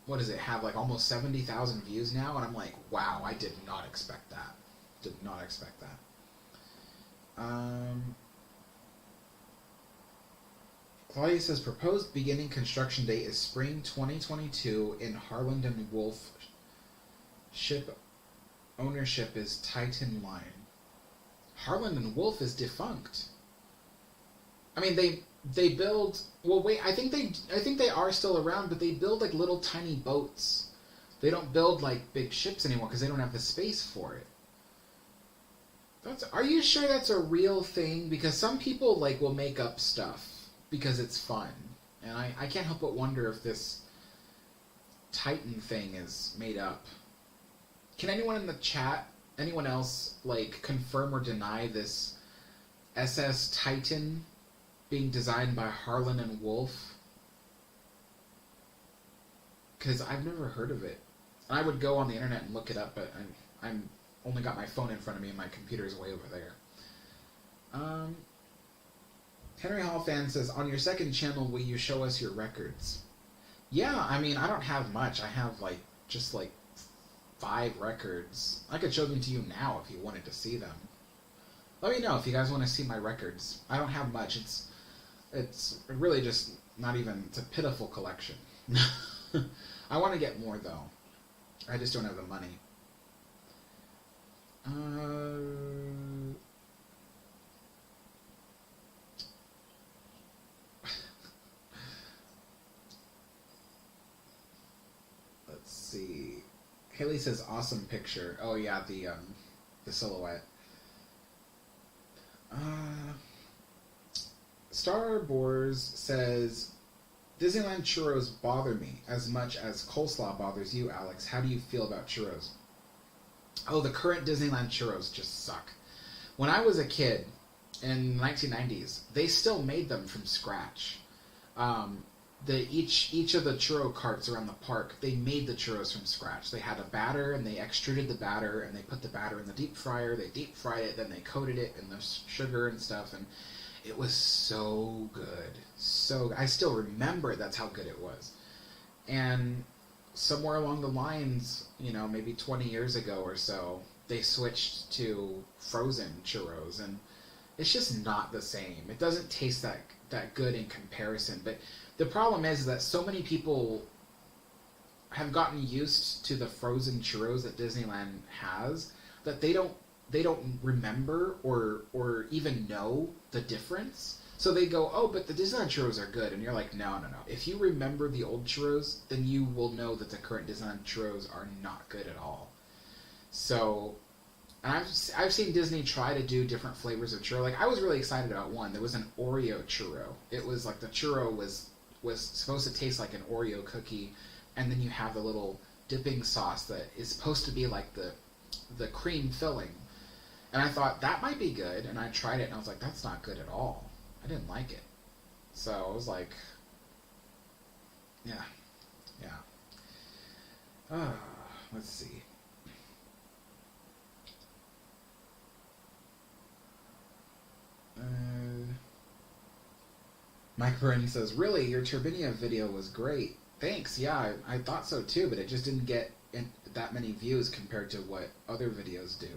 what does it have, like almost 70,000 views now? And I'm like, wow, I did not expect that. Did not expect that. Claudia says, proposed beginning construction date is spring 2022 in Harland and Wolff. Ship ownership is Titan Line. Harland and Wolff is defunct. I mean, they build, well, wait, I think they are still around, but they build like little tiny boats. They don't build like big ships anymore because they don't have the space for it. Are you sure that's a real thing? Because some people like will make up stuff because it's fun, and I can't help but wonder if this Titan thing is made up. Can anyone in the chat, anyone else, like confirm or deny this SS Titan being designed by Harland and Wolff? Because I've never heard of it. I would go on the internet and look it up, but I'm only got my phone in front of me and my computer is way over there. Henry Hall fan says, on your second channel, will you show us your records? Yeah, I mean, I don't have much. I have like just like 5 records. I could show them to you now if you wanted to see them. Let me know if you guys want to see my records. I don't have much. It's really just not even, it's a pitiful collection. I want to get more though. I just don't have the money. Let's see. Haley says awesome picture. Oh yeah, the silhouette. Starboars says, Disneyland churros bother me as much as coleslaw bothers you, Alex. How do you feel about churros? Oh, the current Disneyland churros just suck. When I was a kid in the 1990s, they still made them from scratch. Each of the churro carts around the park, they made the churros from scratch. They had a batter, and they extruded the batter, and they put the batter in the deep fryer. They deep fried it, then they coated it in the sugar and stuff, and it was so good. So I still remember that's how good it was. And somewhere along the lines, maybe 20 years ago or so, they switched to frozen churros, and it's just not the same. It doesn't taste that good in comparison. But the problem is that so many people have gotten used to the frozen churros that Disneyland has that they don't remember or even know the difference. So they go, oh, but the Disneyland churros are good. And you're like, no. If you remember the old churros, then you will know that the current Disneyland churros are not good at all. So, and I've seen Disney try to do different flavors of churro. Like, I was really excited about one. There was an Oreo churro. It was like the churro was supposed to taste like an Oreo cookie, and then you have the little dipping sauce that is supposed to be like the cream filling. And I thought, that might be good, and I tried it, and I was like, that's not good at all. I didn't like it. So I was like, yeah. Let's see. Mike Byrne says, really, your Turbinia video was great. Thanks, yeah, I thought so too, but it just didn't get that many views compared to what other videos do.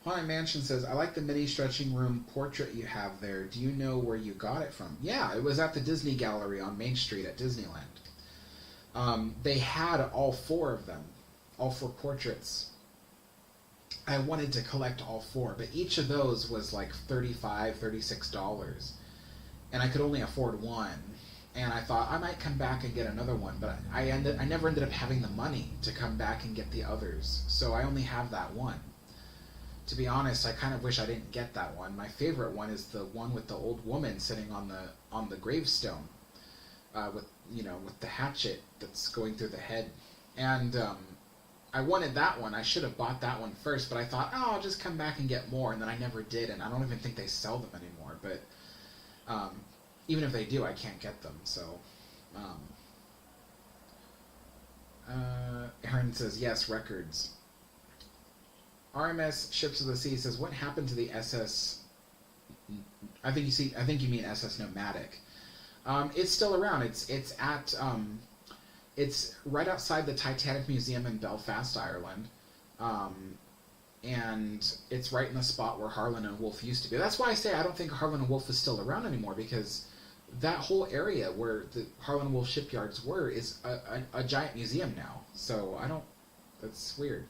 Haunted Mansion says, I like the mini stretching room portrait you have there. Do you know where you got it from? Yeah, it was at the Disney Gallery on Main Street at Disneyland. They had all four of them, all four portraits. I wanted to collect all four, but each of those was like $35, $36. And I could only afford one. And I thought I might come back and get another one, but I never ended up having the money to come back and get the others. So I only have that one. To be honest, I kind of wish I didn't get that one. My favorite one is the one with the old woman sitting on the gravestone, with the hatchet that's going through the head. And I wanted that one. I should have bought that one first, but I thought, oh, I'll just come back and get more, and then I never did, and I don't even think they sell them anymore. But even if they do, I can't get them. So, Aaron says yes, records. RMS Ships of the Sea says, what happened to the SS? I think you mean SS Nomadic. It's still around. It's at it's right outside the Titanic Museum in Belfast, Ireland, and it's right in the spot where Harlan and Wolff used to be. That's why I say I don't think Harlan and Wolff is still around anymore, because that whole area where the Harlan and Wolff shipyards were is a giant museum now. So I don't. That's weird.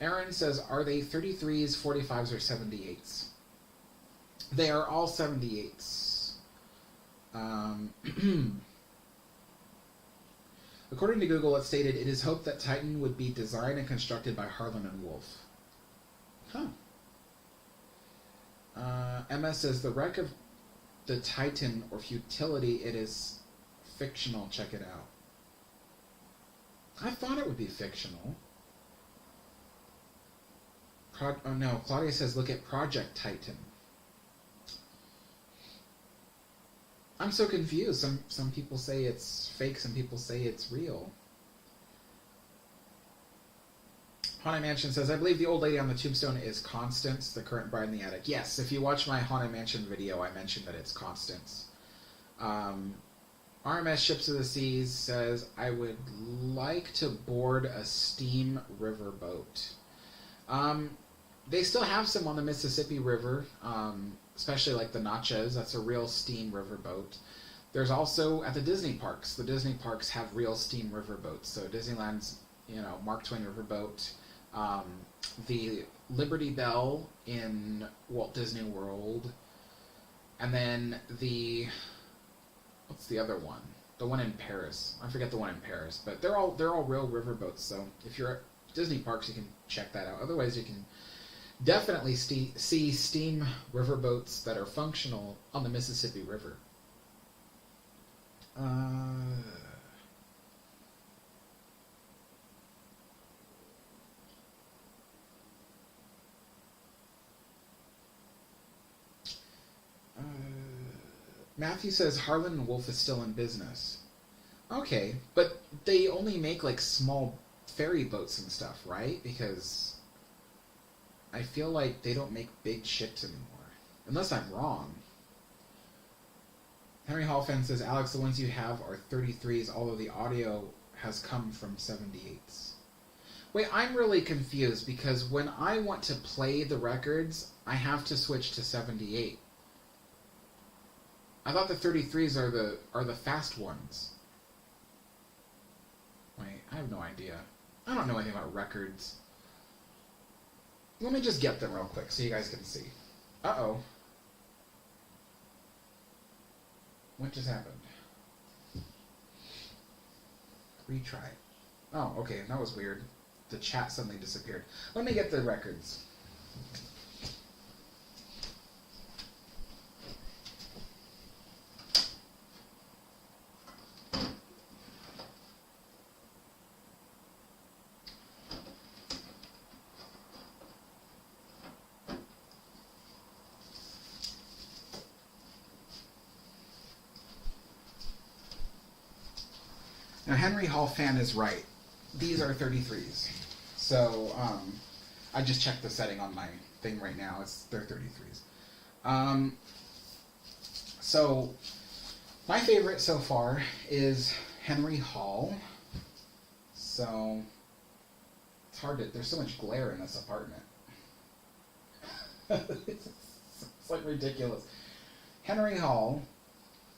Aaron says, are they 33s, 45s, or 78s? They are all 78s. According to Google, it stated, it is hoped that Titan would be designed and constructed by Harlan and Wolff. MS says, the wreck of the Titan or futility, it is fictional. Check it out. I thought it would be fictional. Oh no, Claudia says, look at Project Titan. I'm so confused. Some people say it's fake, some people say it's real. Haunted Mansion says, I believe the old lady on the tombstone is Constance, the current bride in the attic. Yes, if you watch my Haunted Mansion video, I mentioned that it's Constance. RMS Ships of the Seas says, I would like to board a steam riverboat. They still have some on the Mississippi River, especially like the Natchez. That's a real steam riverboat. There's also at the Disney parks. The Disney parks have real steam riverboats. So Disneyland's, Mark Twain riverboat. The Liberty Bell in Walt Disney World. And then what's the other one? The one in Paris. I forget the one in Paris. But they're all real riverboats. So if you're at Disney parks, you can check that out. Otherwise, you can definitely see steam riverboats that are functional on the Mississippi River. Matthew says Harlan and Wolff is still in business. Okay, but they only make like small ferry boats and stuff, right? Because I feel like they don't make big ships anymore. Unless I'm wrong. Henry Hallfan says, Alex, the ones you have are 33s, although the audio has come from 78s. Wait, I'm really confused, because when I want to play the records, I have to switch to 78. I thought the 33s are the fast ones. Wait, I have no idea. I don't know anything about records. Let me just get them real quick so you guys can see. Uh-oh. What just happened? Retry. Oh, okay, that was weird. The chat suddenly disappeared. Let me get the records. Now, Henry Hallfan is right. These are 33s. So, I just checked the setting on my thing right now. They're 33s. So, my favorite so far is Henry Hall. So it's hard to, there's so much glare in this apartment. It's like ridiculous. Henry Hall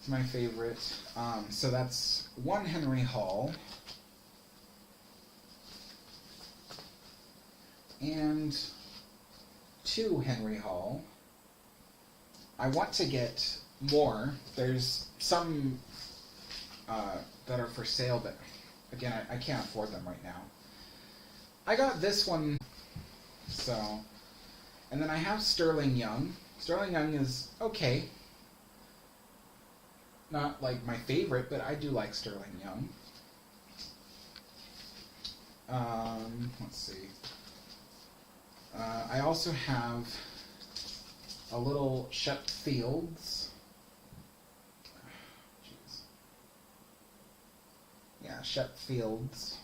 is my favorite. So that's one Henry Hall. And two Henry Hall. I want to get more. There's some that are for sale, but again, I can't afford them right now. I got this one, so, and then I have Sterling Young. Sterling Young is okay. Not like my favorite, but I do like Sterling Young. Let's see. I also have a little Shep Fields. Jeez. Yeah, Shep Fields.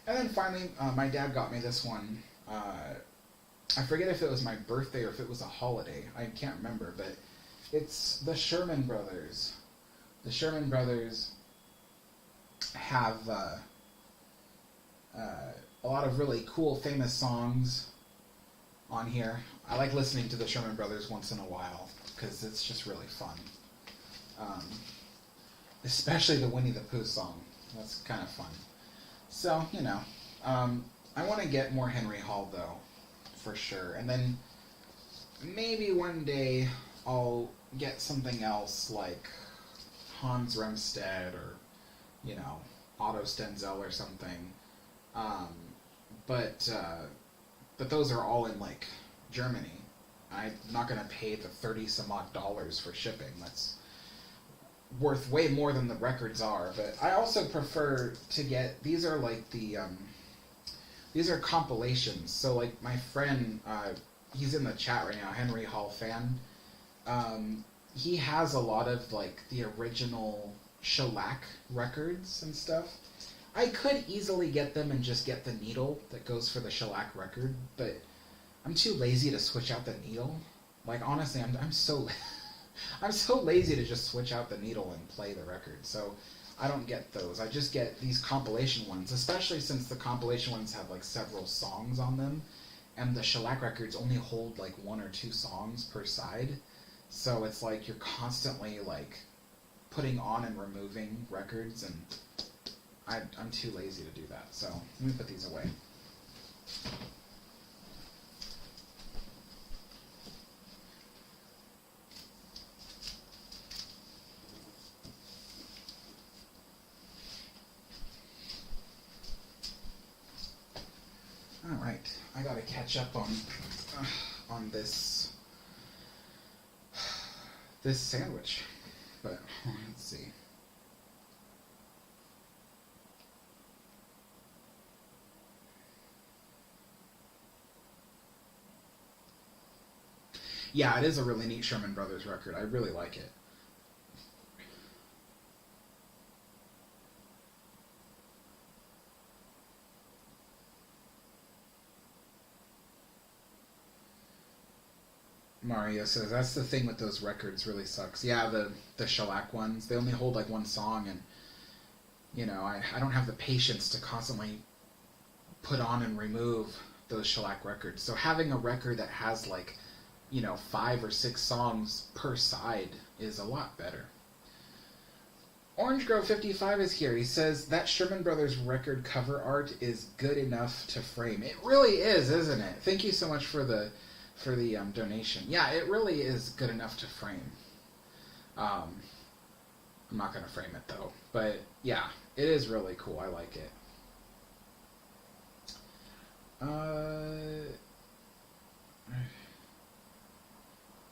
And then finally, my dad got me this one. I forget if it was my birthday or if it was a holiday. I can't remember, but it's the Sherman Brothers. The Sherman Brothers have a lot of really cool, famous songs on here. I like listening to the Sherman Brothers once in a while because it's just really fun. Especially the Winnie the Pooh song. That's kind of fun. So, you know, I want to get more Henry Hall, though, for sure. And then maybe one day I'll get something else like Hans Remstead or, you know, Otto Stenzel or something. But those are all in, like, Germany. I'm not going to pay the $30-some-odd for shipping. That's worth way more than the records are. But I also prefer to get, these are like the, these are compilations. So, like, my friend, he's in the chat right now, Henry Hall fan. He has a lot of, like, the original shellac records and stuff. I could easily get them and just get the needle that goes for the shellac record, but I'm too lazy to switch out the needle. Like, honestly, I'm so I'm so lazy to just switch out the needle and play the record. So I don't get those. I just get these compilation ones, especially since the compilation ones have like several songs on them, and the shellac records only hold like 1 or 2 songs per side. So it's like you're constantly like putting on and removing records, and I'm too lazy to do that, so let me put these away. All right, I gotta catch up on this sandwich, but let's see. Yeah, it is a really neat Sherman Brothers record. I really like it. Mario says, that's the thing with those records, really sucks. Yeah, the shellac ones, they only hold like 1 song, and, you know, I don't have the patience to constantly put on and remove those shellac records. So having a record that has like, you know, 5 or 6 songs per side is a lot better. Orange Grove 55 is here. He says that Sherman Brothers record cover art is good enough to frame. It really is, isn't it? Thank you so much for the donation. Yeah, it really is good enough to frame. I'm not going to frame it though, but yeah, it is really cool. I like it.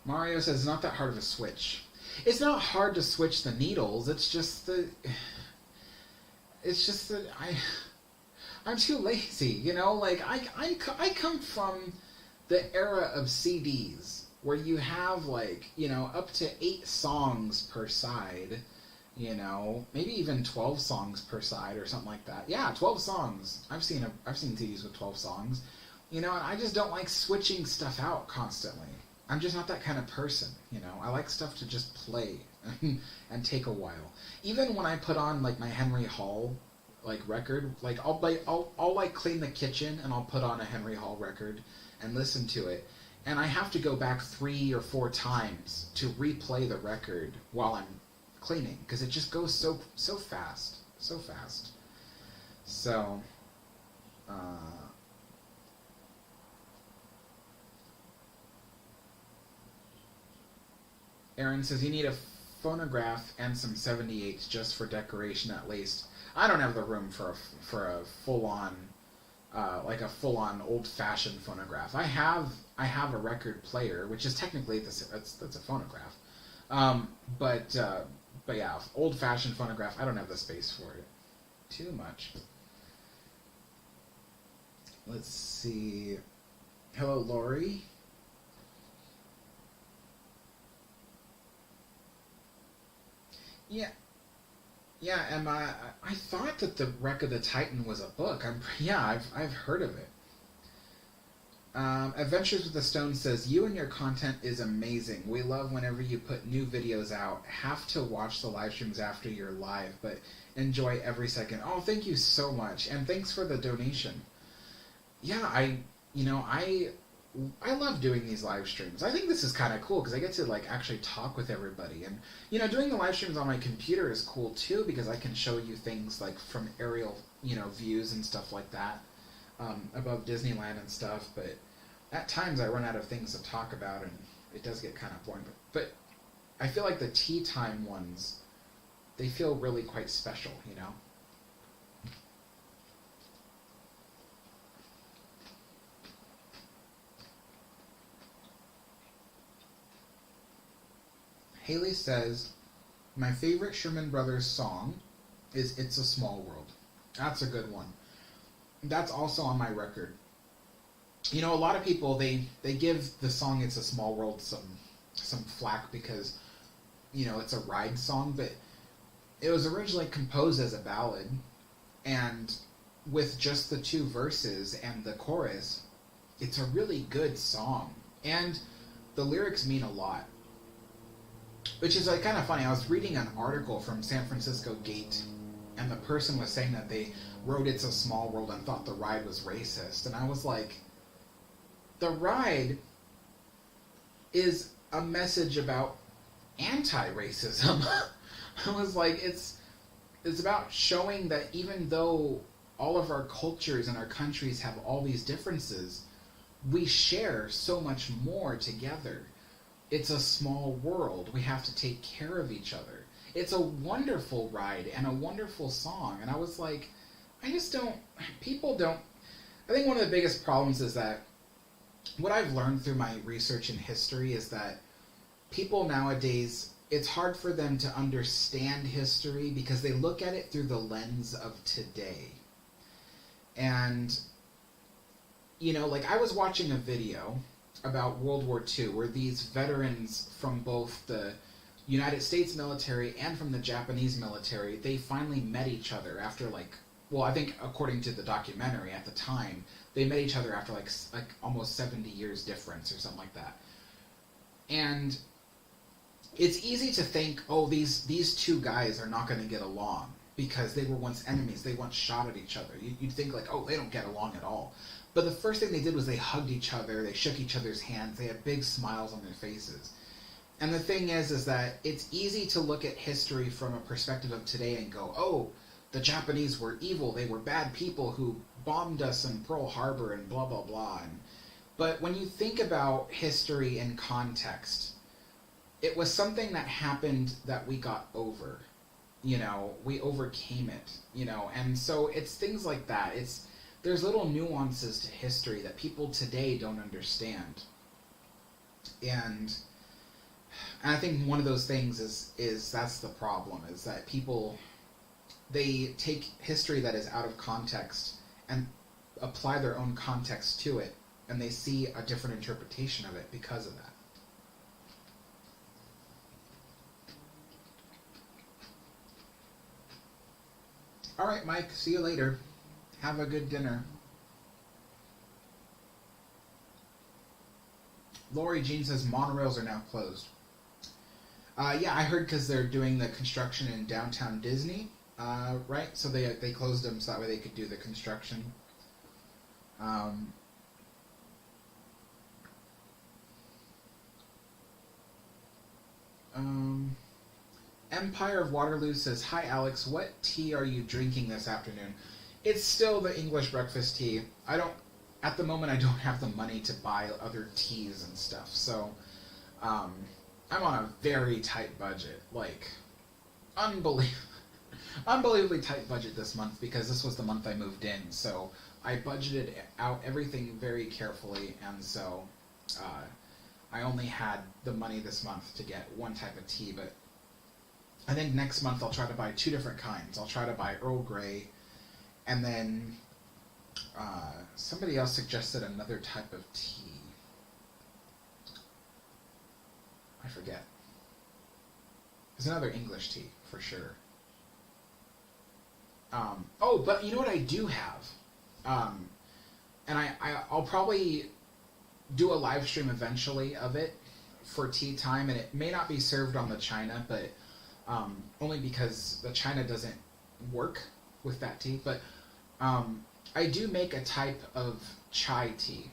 Mario says it's not that hard of a switch. It's not hard to switch the needles. It's just that I'm too lazy. You know, like I come from the era of CDs where you have like, you know, up to 8 songs per side. You know, maybe even 12 songs per side or something like that. Yeah, 12 songs. I've seen CDs with 12 songs. You know, and I just don't like switching stuff out constantly. I'm just not that kind of person, you know. I like stuff to just play and take a while. Even when I put on like my Henry Hall like record, like I'll like clean the kitchen and I'll put on a Henry Hall record and listen to it, and I have to go back 3 or 4 times to replay the record while I'm cleaning because it just goes so fast, so fast. So. Aaron says you need a phonograph and some 78s just for decoration at least. I don't have the room for a full on like a full on old fashioned phonograph. I have a record player, which is technically that's a phonograph. But yeah, old fashioned phonograph. I don't have the space for it. Too much. Let's see. Hello, Lori. Yeah, Emma. I thought that the Wreck of the Titan was a book. I've heard of it. Adventures with the Stone says you and your content is amazing. We love whenever you put new videos out. Have to watch the live streams after you're live, but enjoy every second. Oh, thank you so much, and thanks for the donation. Yeah, I love doing these live streams. I think this is kind of cool because I get to like actually talk with everybody, and doing the live streams on my computer is cool too because I can show you things like from aerial views and stuff like that above Disneyland and stuff. But at times I run out of things to talk about, and it does get kind of boring. But I feel like the tea time ones, they feel really quite special, Haley says, my favorite Sherman Brothers song is It's a Small World. That's a good one. That's also on my record. A lot of people, they give the song It's a Small World some flack because, it's a ride song, but it was originally composed as a ballad, and with just the 2 verses and the chorus, it's a really good song. And the lyrics mean a lot. Which is like kind of funny. I was reading an article from San Francisco Gate, and the person was saying that they wrote It's a Small World and thought the ride was racist. And I was like, the ride is a message about anti-racism. I was like, it's about showing that even though all of our cultures and our countries have all these differences, we share so much more together. It's a small world. We have to take care of each other. It's a wonderful ride and a wonderful song. And I was like, I think one of the biggest problems is that what I've learned through my research in history is that people nowadays, it's hard for them to understand history because they look at it through the lens of today. And, like I was watching a video about World War II, where these veterans from both the United States military and from the Japanese military, they finally met each other after I think according to the documentary at the time, they met each other after like almost 70 years difference or something like that. And it's easy to think, oh, these 2 guys are not going to get along because they were once enemies. They once shot at each other. You'd think like, oh, they don't get along at all. But the first thing they did was they hugged each other, they shook each other's hands, they had big smiles on their faces. And the thing is that it's easy to look at history from a perspective of today and go, oh, the Japanese were evil, they were bad people who bombed us in Pearl Harbor and blah, blah, blah. But when you think about history in context, it was something that happened that we got over. We overcame it, and so it's things like that. There's little nuances to history that people today don't understand. And I think one of those things is that's the problem, is that people, they take history that is out of context and apply their own context to it, and they see a different interpretation of it because of that. All right, Mike, see you later. Have a good dinner. Lori Jean says monorails are now closed. Yeah, I heard because they're doing the construction in downtown Disney, right? So they closed them so that way they could do the construction. Um, um, Empire of Waterloo says, "Hi Alex, what tea are you drinking this afternoon?" It's still the English breakfast tea. At the moment, I don't have the money to buy other teas and stuff, so um, I'm on a very tight budget, like unbelievably tight budget this month because this was the month I moved in. So I budgeted out everything very carefully, and so I only had the money this month to get one type of tea. But I think next month I'll try to buy two different kinds. I'll try to buy Earl Grey, and then somebody else suggested another type of tea. I forget. There's another English tea, for sure. Oh, but you know what I do have? And I'll probably do a live stream eventually of it for tea time, and it may not be served on the China, but only because the China doesn't work with that tea. But I do make a type of chai tea.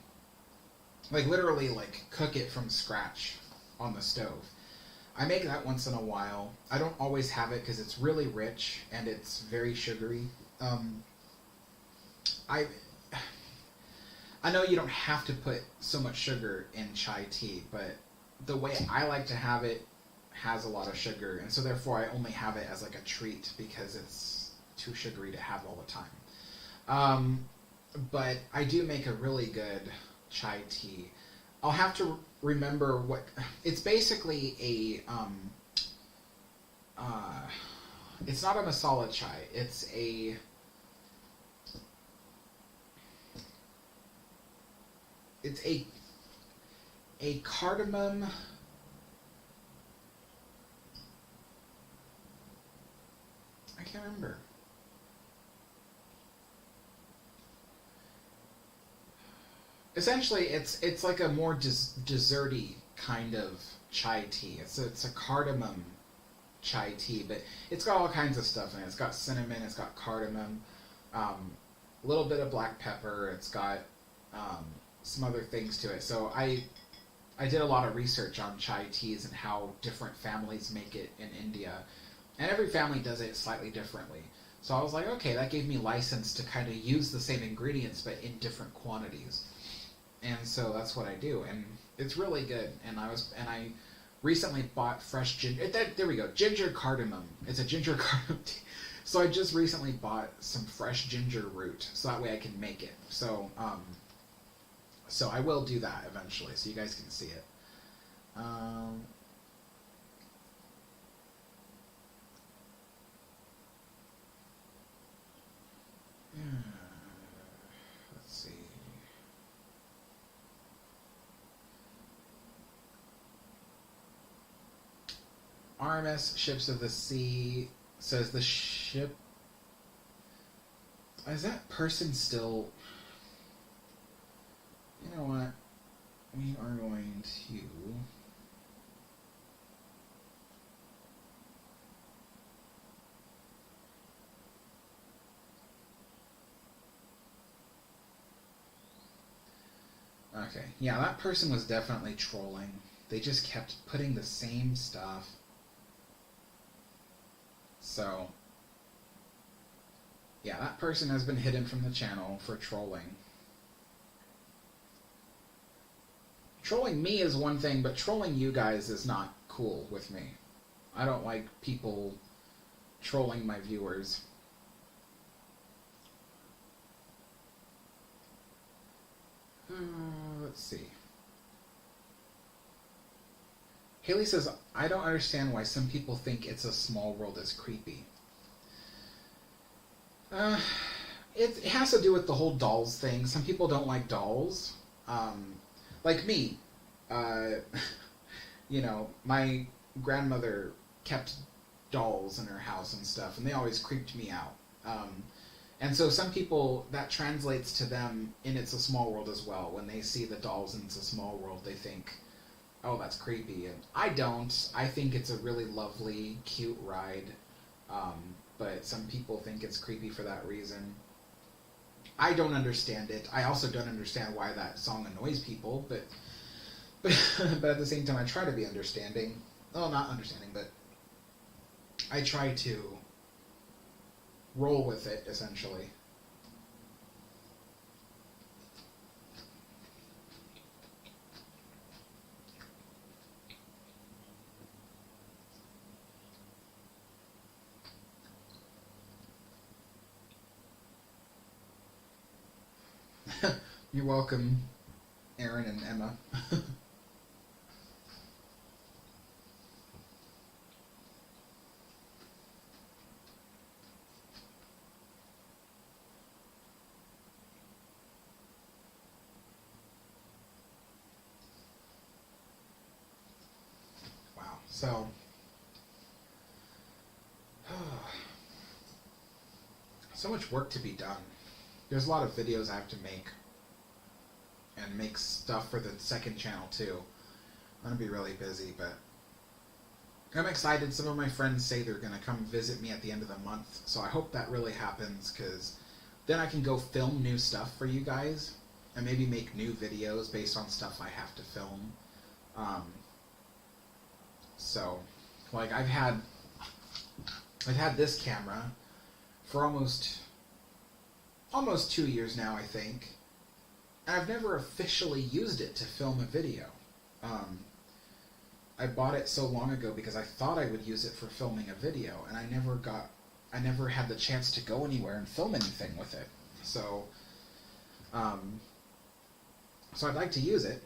Like, literally, like, cook it from scratch on the stove. I make that once in a while. I don't always have it because it's really rich and it's very sugary. I know you don't have to put so much sugar in chai tea, but the way I like to have it has a lot of sugar, and so therefore I only have it as like a treat because it's too sugary to have all the time. But I do make a really good chai tea. I'll have to remember what it's basically a. It's not a masala chai. It's a cardamom. I can't remember. Essentially, it's like a more desserty kind of chai tea. It's a cardamom chai tea, but it's got all kinds of stuff in it. It's got cinnamon, it's got cardamom, a little bit of black pepper. It's got some other things to it. So I did a lot of research on chai teas and how different families make it in India, and every family does it slightly differently. So I was like, okay, that gave me license to kind of use the same ingredients but in different quantities. And so that's what I do, and it's really good. And I recently bought fresh ginger. There we go, ginger cardamom. It's a ginger cardamom tea. So I just recently bought some fresh ginger root, so that way I can make it. So so I will do that eventually, so you guys can see it. Let's see. RMS Ships of the Sea says the ship... Is that person still... You know what? We are going to... Okay, yeah, that person was definitely trolling. They just kept putting the same stuff. So, yeah, that person has been hidden from the channel for trolling. Trolling me is one thing, but trolling you guys is not cool with me. I don't like people trolling my viewers. Let's see. Haley says, I don't understand why some people think It's a Small World is creepy. It has to do with the whole dolls thing. Some people don't like dolls. Like me. You know, my grandmother kept dolls in her house and stuff, and they always creeped me out. And so some people, that translates to them in It's a Small World as well. When they see the dolls in It's a Small World, they think, oh, that's creepy. And I don't. I think it's a really lovely, cute ride. But some people think it's creepy for that reason. I don't understand it. I also don't understand why that song annoys people, but but at the same time, I try to be understanding. Well, not understanding, but I try to roll with it, essentially. You're welcome, Aaron and Emma. Wow. So, so much work to be done. There's a lot of videos I have to make. And make stuff for the second channel too. I'm gonna be really busy, but I'm excited. Some of my friends say they're gonna come visit me at the end of the month, so I hope that really happens, because then I can go film new stuff for you guys and maybe make new videos based on stuff I have to film. So, like, I've had this camera for almost 2 years now, I think. And I've never officially used it to film a video. I bought it so long ago because I thought I would use it for filming a video, and I never had the chance to go anywhere and film anything with it. So, so I'd like to use it.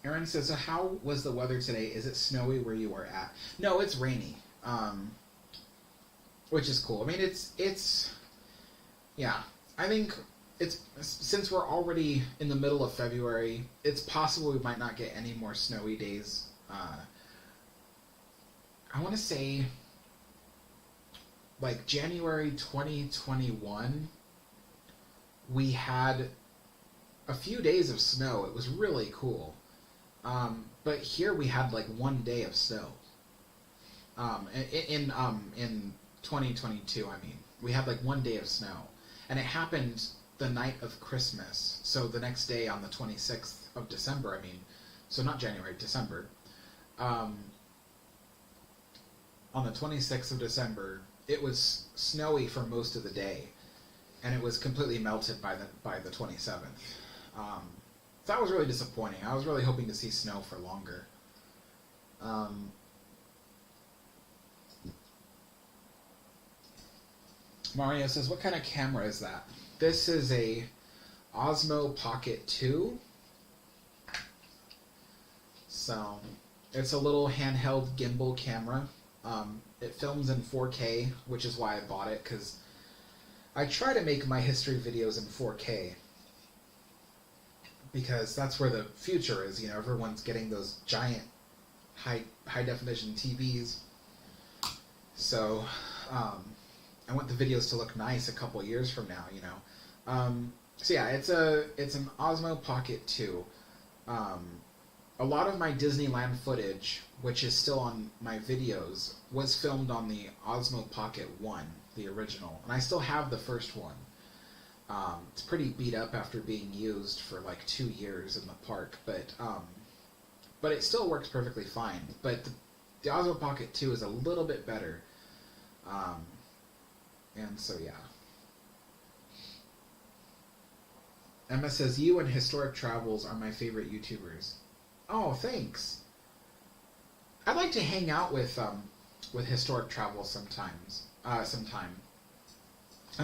Aaron says, so how was the weather today? Is it snowy where you are at? No, it's rainy. Which is cool. I mean, it's yeah. I think it's, since we're already in the middle of February, it's possible we might not get any more snowy days. I want to say, like, January 2021, we had a few days of snow. It was really cool. But here we had like 1 day of snow. In 2022, I mean, we had like 1 day of snow, and it happened the night of Christmas. So the next day, on the 26th of December, I mean, so not January, December. On the 26th of December, it was snowy for most of the day, and it was completely melted by the 27th. So that was really disappointing. I was really hoping to see snow for longer. Mario says, what kind of camera is that? This is a Osmo Pocket 2. So, it's a little handheld gimbal camera. It films in 4K, which is why I bought it, because I try to make my history videos in 4K. Because that's where the future is, you know, everyone's getting those giant high definition TVs. So, I want the videos to look nice a couple years from now, you know. So yeah, it's an Osmo Pocket 2. A lot of my Disneyland footage, which is still on my videos, was filmed on the Osmo Pocket 1, the original, and I still have the first one. It's pretty beat up after being used for like 2 years in the park, but it still works perfectly fine. But the Osmo Pocket 2 is a little bit better. And so, yeah. Emma says, you and Historic Travels are my favorite YouTubers. Oh, thanks. I'd like to hang out with Historic Travels sometime. I'm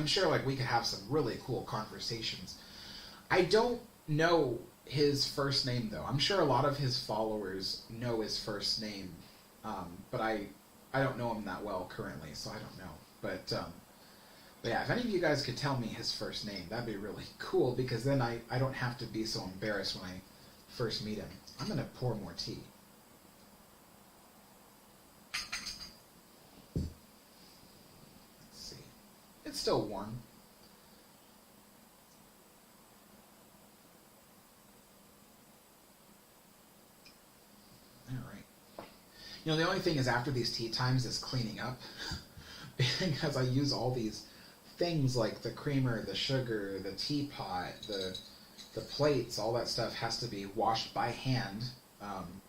sure, like, we could have some really cool conversations. I don't know his first name, though. I'm sure a lot of his followers know his first name, but I don't know him that well currently, so I don't know. But yeah, if any of you guys could tell me his first name, that'd be really cool, because then I don't have to be so embarrassed when I first meet him. I'm going to pour more tea. Let's see. It's still warm. You know, the only thing is after these tea times is cleaning up because I use all these things like the creamer, the sugar, the teapot, the plates, all that stuff has to be washed by hand.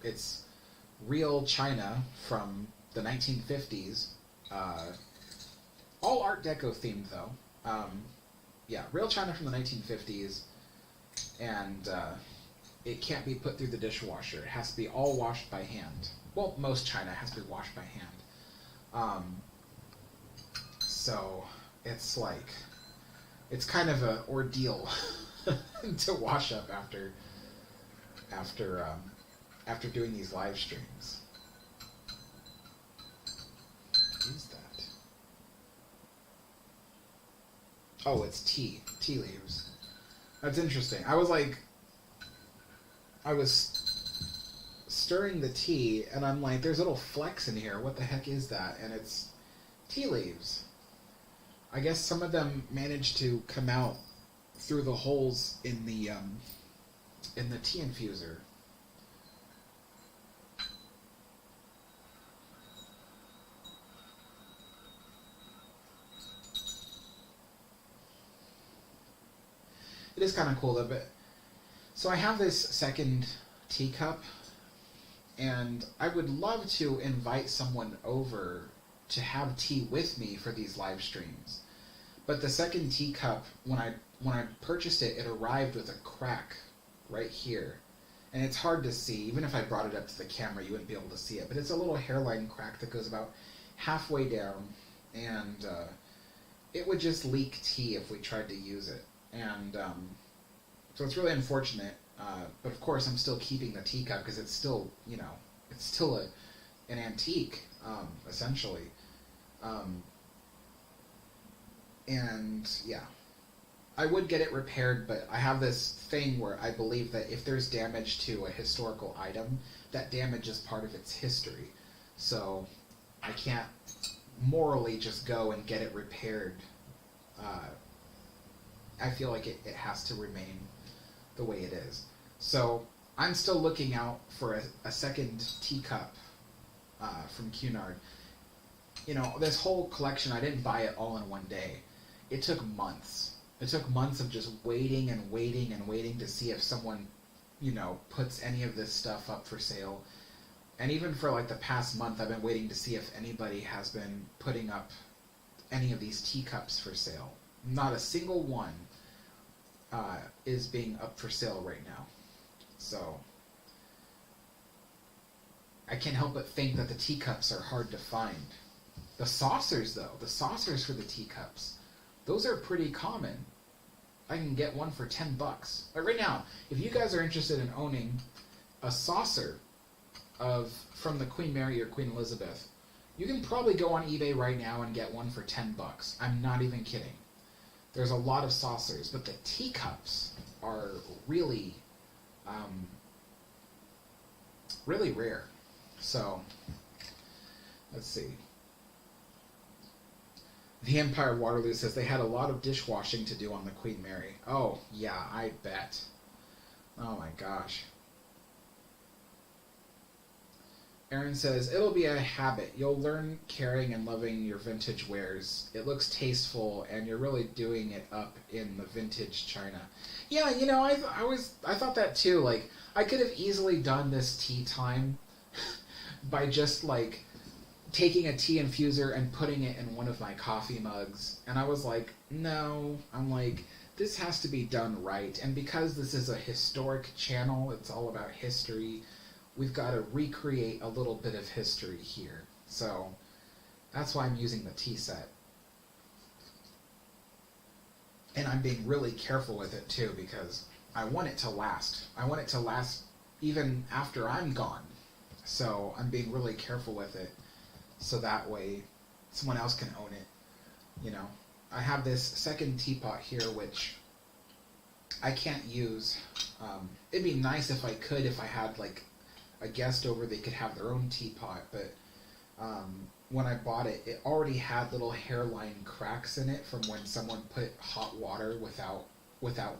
It's real china from the 1950s. All Art Deco themed though. Yeah, real china from the 1950s, and it can't be put through the dishwasher. It has to be all washed by hand. Well, most china has to be washed by hand. So it's like, it's kind of an ordeal to wash up after doing these live streams. What is that? Oh, it's tea leaves. That's interesting. I was stirring the tea, and I'm like, there's little flecks in here. What the heck is that? And it's tea leaves. I guess some of them managed to come out through the holes in the tea infuser. It is kind of cool though, but so I have this second teacup, and I would love to invite someone over to have tea with me for these live streams. But the second teacup, when I purchased it, it arrived with a crack right here. And it's hard to see. Even if I brought it up to the camera, you wouldn't be able to see it. But it's a little hairline crack that goes about halfway down. And it would just leak tea if we tried to use it. And so it's really unfortunate. But of course, I'm still keeping the teacup because it's still, you know, it's still an antique, essentially. And yeah, I would get it repaired, but I have this thing where I believe that if there's damage to a historical item, that damage is part of its history. So I can't morally just go and get it repaired. I feel like it has to remain the way it is. So I'm still looking out for a second teacup from Cunard. You know, this whole collection, I didn't buy it all in one day. It took months. It took months of just waiting and waiting and waiting to see if someone, you know, puts any of this stuff up for sale. And even for like the past month, I've been waiting to see if anybody has been putting up any of these teacups for sale. Not a single one is being up for sale right now. So I can't help but think that the teacups are hard to find. The saucers, though, the saucers for the teacups, those are pretty common. I can get one for $10. Like right now, if you guys are interested in owning a saucer from the Queen Mary or Queen Elizabeth, you can probably go on eBay right now and get one for $10. I'm not even kidding. There's a lot of saucers, but the teacups are really, really rare. So, let's see. The Empire Waterloo says they had a lot of dishwashing to do on the Queen Mary. Oh, yeah, I bet. Oh my gosh. Aaron says, it'll be a habit. You'll learn caring and loving your vintage wares. It looks tasteful, and you're really doing it up in the vintage china. Yeah, you know, I thought that too. Like, I could have easily done this tea time by just, like, taking a tea infuser and putting it in one of my coffee mugs. And I was like, no. I'm like, this has to be done right. And because this is a historic channel, it's all about history, we've got to recreate a little bit of history here. So that's why I'm using the tea set. And I'm being really careful with it too, because I want it to last. I want it to last even after I'm gone. So I'm being really careful with it, so that way someone else can own it. You know, I have this second teapot here, which I can't use. It'd be nice if I could, if I had like a guest over, they could have their own teapot, but when I bought it, it already had little hairline cracks in it from when someone put hot water without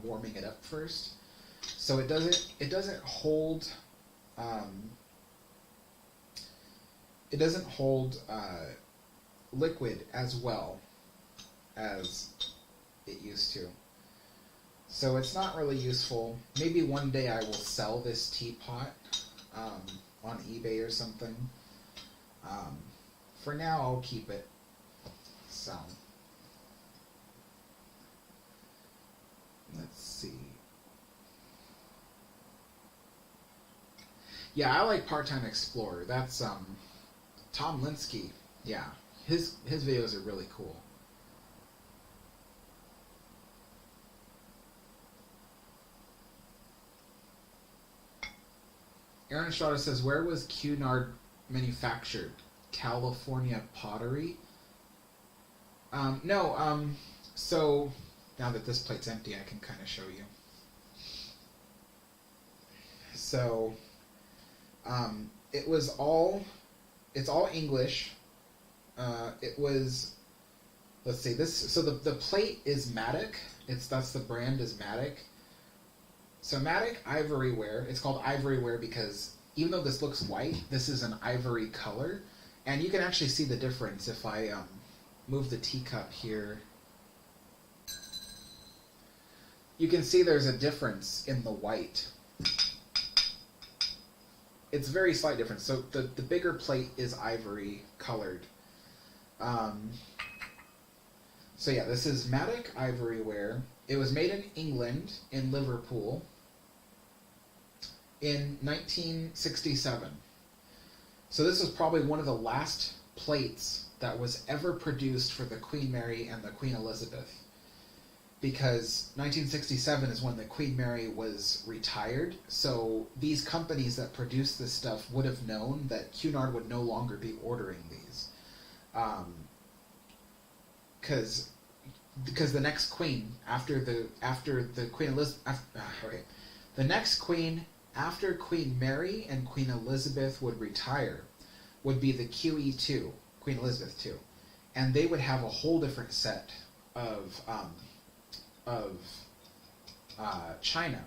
warming it up first. So it doesn't hold it doesn't hold liquid as well as it used to. So it's not really useful. Maybe one day I will sell this teapot on eBay or something. For now, I'll keep it. So, let's see. Yeah, I like Part-Time Explorer. That's Tom Linsky. Yeah, his videos are really cool. Aaron Estrada says, where was Cunard manufactured? California pottery? No, so now that this plate's empty, I can kind of show you. So, it's all English. It was, let's see, so the plate is Matic. That's the brand is Matic. So Matic Ivoryware, it's called Ivoryware because even though this looks white, this is an ivory color. And you can actually see the difference if I move the teacup here. You can see there's a difference in the white. It's a very slight difference. So the bigger plate is ivory colored. So yeah, this is Matic Ivoryware. It was made in England, in Liverpool, in 1967. So this was probably one of the last plates that was ever produced for the Queen Mary and the Queen Elizabeth. Because 1967 is when the Queen Mary was retired, so these companies that produced this stuff would have known that Cunard would no longer be ordering these. Because the next queen after the Queen Elizabeth, the next queen after Queen Mary and Queen Elizabeth would retire would be the QE2, Queen Elizabeth II, and they would have a whole different set of china.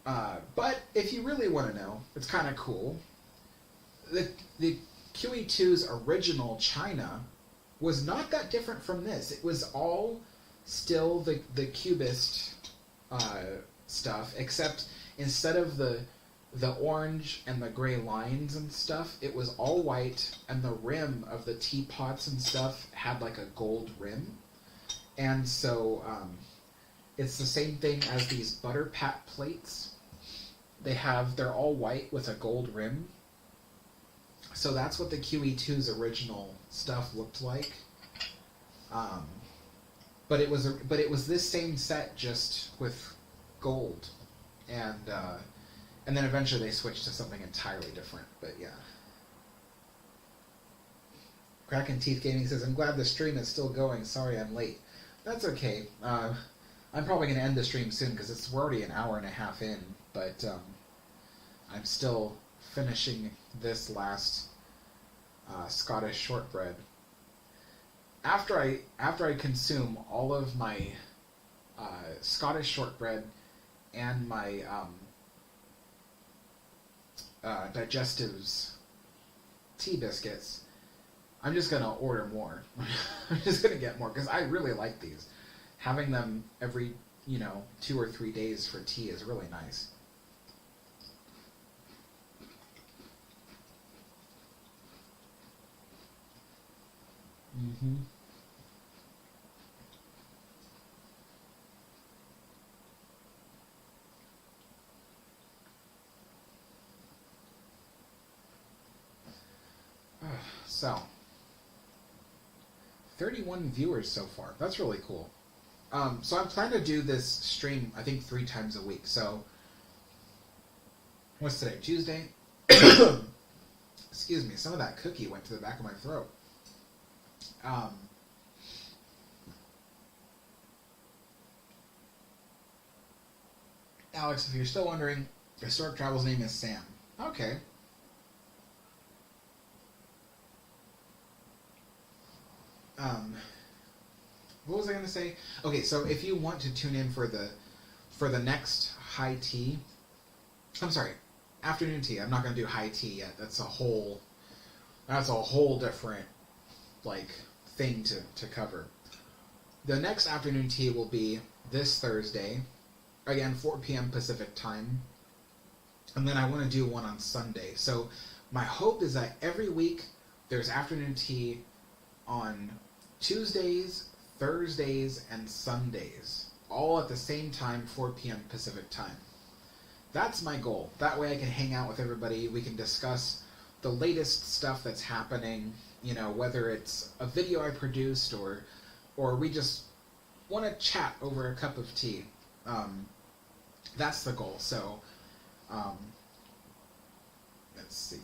But if you really want to know, it's kind of cool. The QE2's original china was not that different from this. It was all still the cubist stuff, except instead of the orange and the gray lines and stuff, it was all white, and the rim of the teapots and stuff had like a gold rim. And so it's the same thing as these butter pat plates. They're all white with a gold rim. So that's what the QE2's original stuff looked like. But it was this same set just with gold, and then eventually they switched to something entirely different. But yeah. Kraken Teeth Gaming says, I'm glad the stream is still going. Sorry I'm late. That's okay. I'm probably going to end the stream soon because we're already an hour and a half in, but I'm still finishing this last Scottish shortbread. After I consume all of my Scottish shortbread and my Digestives tea biscuits, I'm just going to order more. I'm just going to get more because I really like these. Having them every, 2 or 3 days for tea is really nice. Mm-hmm. So, 31 viewers so far. That's really cool. So I'm planning to do this stream, I think, 3 times a week. So, what's today? Tuesday? Excuse me, some of that cookie went to the back of my throat. Alex, if you're still wondering, Historic Travel's name is Sam. Okay. What was I going to say? Okay, so if you want to tune in for the next high tea, I'm sorry, afternoon tea. I'm not going to do high tea yet. That's a whole different like thing to cover. The next afternoon tea will be this Thursday, again 4 p.m. Pacific time, and then I want to do one on Sunday. So my hope is that every week there's afternoon tea on Tuesdays, Thursdays, and Sundays, all at the same time, 4 p.m. Pacific time. That's my goal. That way I can hang out with everybody. We can discuss the latest stuff that's happening, you know, whether it's a video I produced or we just want to chat over a cup of tea. That's the goal. So, let's see.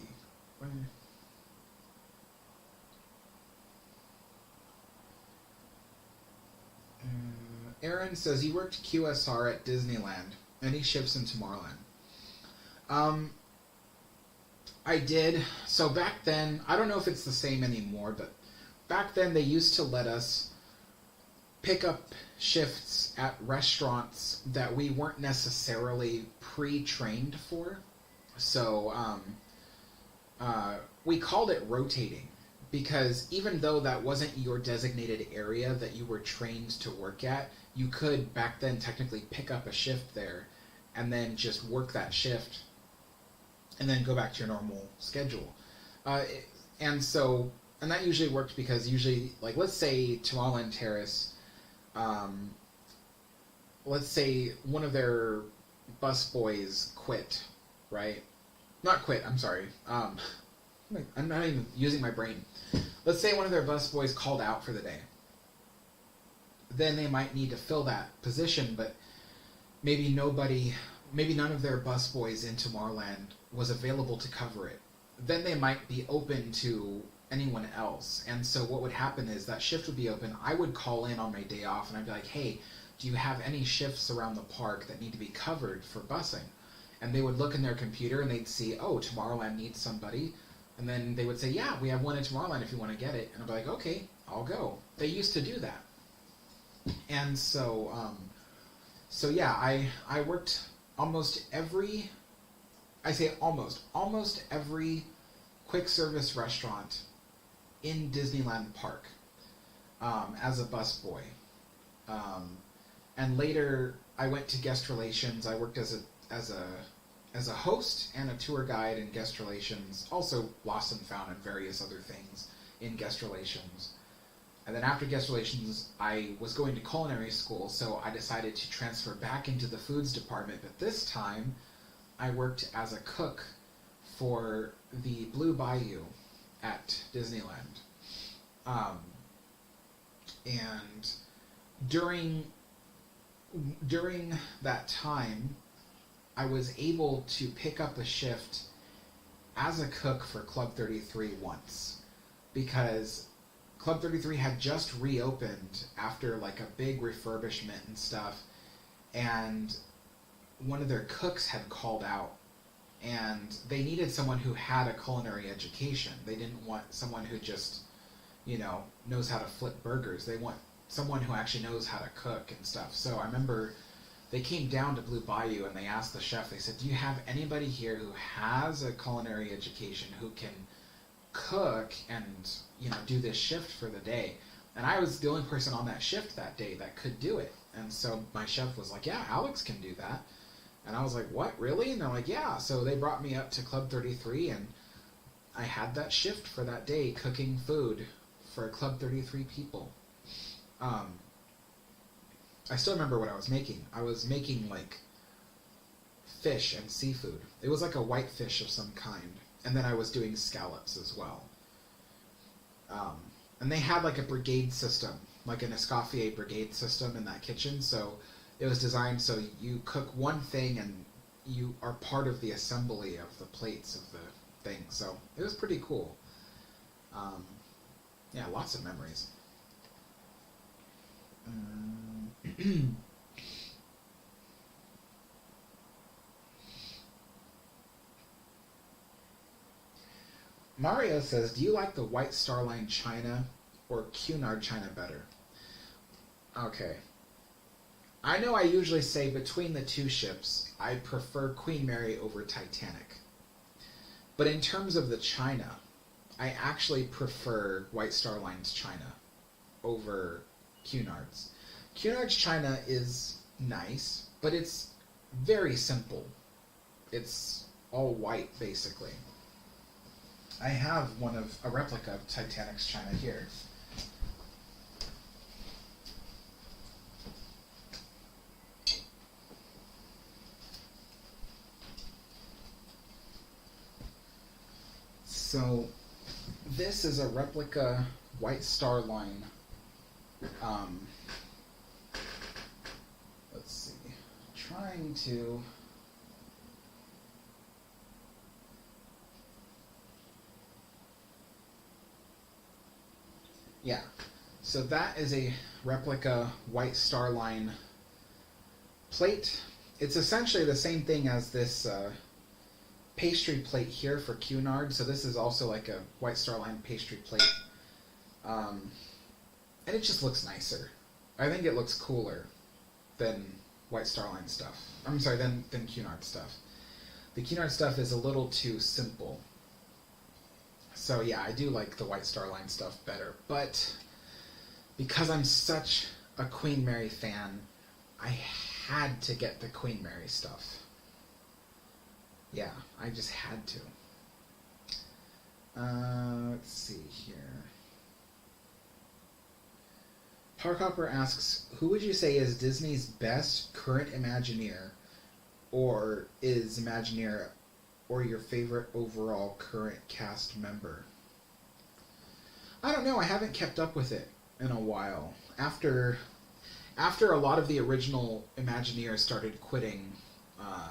Aaron says he worked QSR at Disneyland. Any ships in Tomorrowland? I did. So back then, I don't know if it's the same anymore, but back then they used to let us pick up shifts at restaurants that we weren't necessarily pre-trained for. So we called it rotating, because even though that wasn't your designated area that you were trained to work at, you could back then technically pick up a shift there and then just work that shift and then go back to your normal schedule. And that usually worked because usually, like, let's say Tomorrowland Terrace, let's say one of their bus boys quit, right? Not quit, I'm sorry. I'm not even using my brain. Let's say one of their bus boys called out for the day. Then they might need to fill that position, but maybe none of their bus boys in Tomorrowland was available to cover it. Then they might be open to anyone else. And so what would happen is that shift would be open. I would call in on my day off and I'd be like, hey, do you have any shifts around the park that need to be covered for busing? And they would look in their computer and they'd see, oh, Tomorrowland needs somebody. And then they would say, yeah, we have one in Tomorrowland if you want to get it. And I'd be like, okay, I'll go. They used to do that. And so yeah, I worked almost every quick service restaurant in Disneyland Park as a busboy. And later I went to guest relations. I worked as a host and a tour guide in guest relations, also lost and found and various other things in guest relations. And then after guest relations, I was going to culinary school, so I decided to transfer back into the foods department, but this time I worked as a cook for the Blue Bayou at Disneyland. And during that time, I was able to pick up a shift as a cook for Club 33 once, because Club 33 had just reopened after like a big refurbishment and stuff, and one of their cooks had called out, and they needed someone who had a culinary education. They didn't want someone who just, knows how to flip burgers. They want someone who actually knows how to cook and stuff. So I remember they came down to Blue Bayou and they asked the chef, they said, do you have anybody here who has a culinary education who can cook and, do this shift for the day? And I was the only person on that shift that day that could do it. And so my chef was like, yeah, Alex can do that. And I was like, what, really? And they're like, yeah. So they brought me up to Club 33 and I had that shift for that day, cooking food for Club 33 people. I still remember what I was making. I was making like fish and seafood. It was like a white fish of some kind. And then I was doing scallops as well. And they had like a brigade system, like an Escoffier brigade system in that kitchen. So it was designed so you cook one thing and you are part of the assembly of the plates of the thing. So it was pretty cool. Yeah, lots of memories. Mario says, do you like the White Star Line China or Cunard China better? Okay. I know I usually say between the two ships, I prefer Queen Mary over Titanic. But in terms of the china, I actually prefer White Star Line's china over Cunard's. Cunard's china is nice, but it's very simple. It's all white, basically. I have a replica of Titanic's china here. So, this is a replica White Star Line. Let's see. Trying to... Yeah. So that is a replica White Star Line plate. It's essentially the same thing as this pastry plate here for Cunard. So this is also like a White Star Line pastry plate. And it just looks nicer. I think it looks cooler than White Star Line stuff. I'm sorry, than Cunard stuff. The Cunard stuff is a little too simple. So yeah, I do like the White Star Line stuff better. But because I'm such a Queen Mary fan, I had to get the Queen Mary stuff. Yeah, I just had to. Let's see here. Parkhopper asks, who would you say is Disney's best current Imagineer, or is Imagineer or your favorite overall current cast member? I don't know, I haven't kept up with it in a while. After a lot of the original Imagineers started quitting, I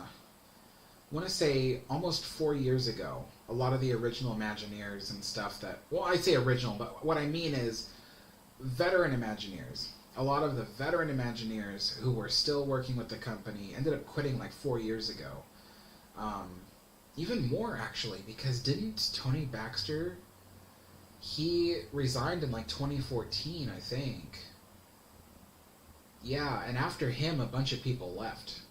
want to say almost 4 years ago, a lot of the original Imagineers and stuff that, well, I say original, but what I mean is veteran Imagineers. A lot of the veteran Imagineers who were still working with the company ended up quitting like 4 years ago. Even more, actually, because didn't Tony Baxter, he resigned in like 2014, I think. Yeah, and after him, a bunch of people left.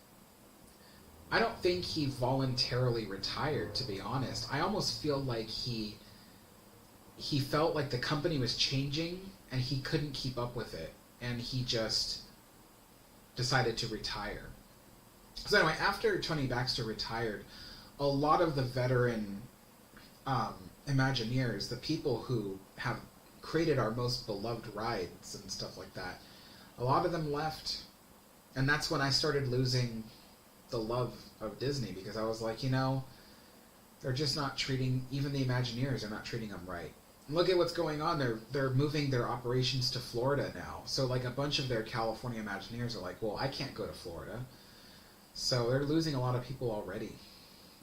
I don't think he voluntarily retired, to be honest. I almost feel like he felt like the company was changing and he couldn't keep up with it, and he just decided to retire. So anyway, after Tony Baxter retired, a lot of the veteran Imagineers, the people who have created our most beloved rides and stuff like that, a lot of them left. And that's when I started losing the love of Disney, because I was like, they're just not treating, even the Imagineers are not treating them right. Look at what's going on. They're moving their operations to Florida now. So like a bunch of their California Imagineers are like, well, I can't go to Florida. So they're losing a lot of people already.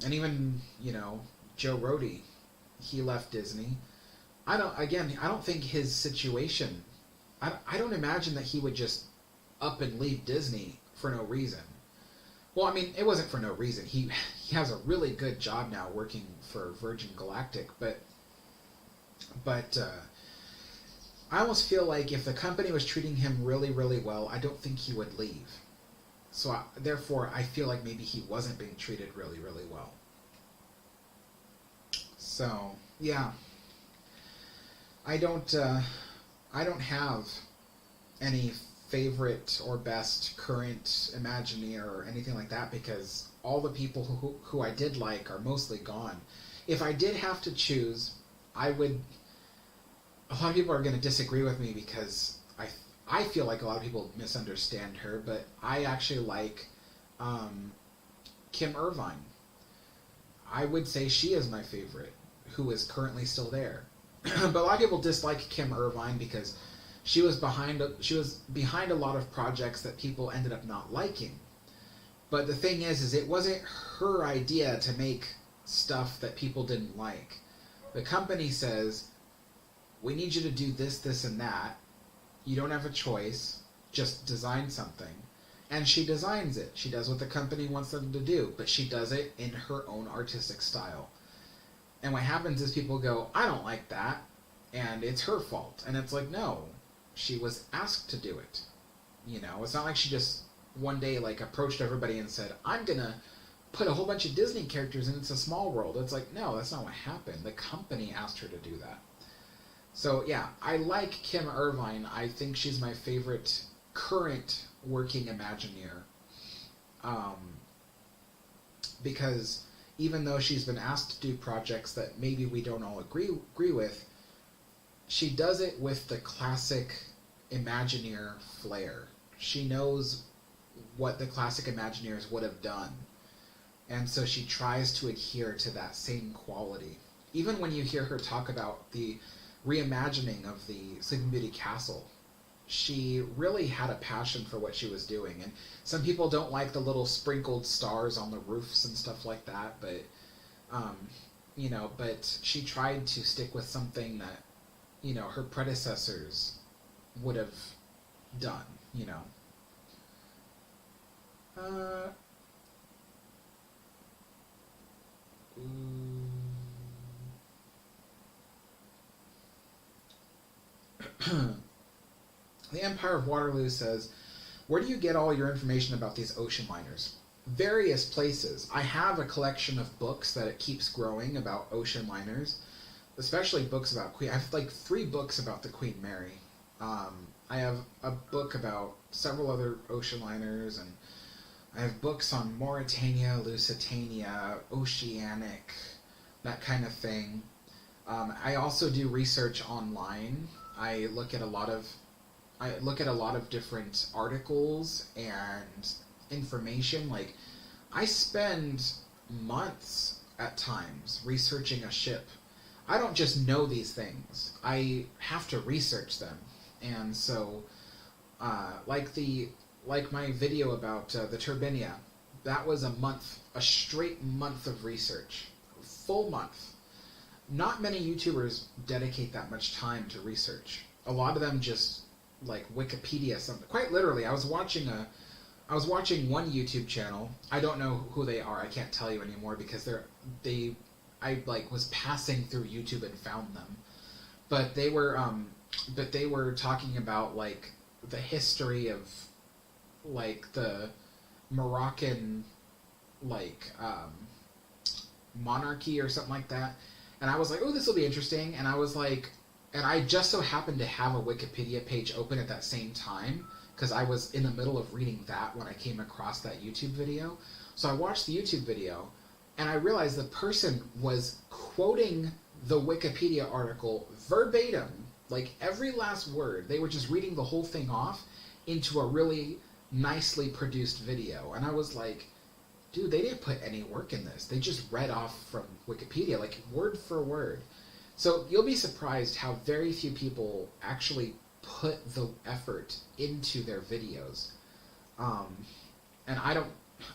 And even, Joe Rohde, he left Disney. I don't think his situation, I don't imagine that he would just up and leave Disney for no reason. Well, I mean, it wasn't for no reason. He has a really good job now working for Virgin Galactic, but I almost feel like if the company was treating him really, really well, I don't think he would leave. So therefore, I feel like maybe he wasn't being treated really, really well. So yeah, I don't have any favorite or best current Imagineer or anything like that, because all the people who I did like are mostly gone. If I did have to choose, I would... A lot of people are going to disagree with me because I feel like a lot of people misunderstand her, but I actually like Kim Irvine. I would say she is my favorite, who is currently still there. But a lot of people dislike Kim Irvine because she was behind a lot of projects that people ended up not liking. But the thing is it wasn't her idea to make stuff that people didn't like. The company says, we need you to do this, this, and that. You don't have a choice. Just design something. And she designs it. She does what the company wants them to do, but she does it in her own artistic style. And what happens is people go, I don't like that, and it's her fault. And it's like, no, she was asked to do it. It's not like she just one day approached everybody and said, I'm gonna put a whole bunch of Disney characters in It's a Small World. It's like, no, that's not what happened. The company asked her to do that. So yeah, I like Kim Irvine. I think she's my favorite current working Imagineer. Because even though she's been asked to do projects that maybe we don't all agree with, she does it with the classic Imagineer flair. She knows what the classic Imagineers would have done. And so she tries to adhere to that same quality. Even when you hear her talk about the reimagining of the Sleeping Beauty castle, she really had a passion for what she was doing. And some people don't like the little sprinkled stars on the roofs and stuff like that, but but she tried to stick with something that, her predecessors would have done, The Empire of Waterloo says, where do you get all your information about these ocean liners? Various places. I have a collection of books that it keeps growing about ocean liners, especially books about Queen. I have like 3 books about the Queen Mary. I have a book about several other ocean liners, and I have books on Mauritania, Lusitania, Oceanic, that kind of thing. I also do research online. I look at a lot of different articles and information. Like, I spend months at times researching a ship. I don't just know these things. I have to research them. And so, like my video about the Turbinia, that was a straight month of research. Full month. Not many YouTubers dedicate that much time to research. A lot of them just like Wikipedia something. Quite literally, I was watching one YouTube channel. I don't know who they are. I can't tell you anymore because I was passing through YouTube and found them. But they were talking about like the history of like the Moroccan monarchy or something like that. And I was like, oh, this will be interesting. And I just so happened to have a Wikipedia page open at that same time because I was in the middle of reading that when I came across that YouTube video. So I watched the YouTube video, and I realized the person was quoting the Wikipedia article verbatim, like every last word. They were just reading the whole thing off into a really nicely produced video. And I was like, dude, they didn't put any work in this. They just read off from Wikipedia, like word for word. So you'll be surprised how very few people actually put the effort into their videos. And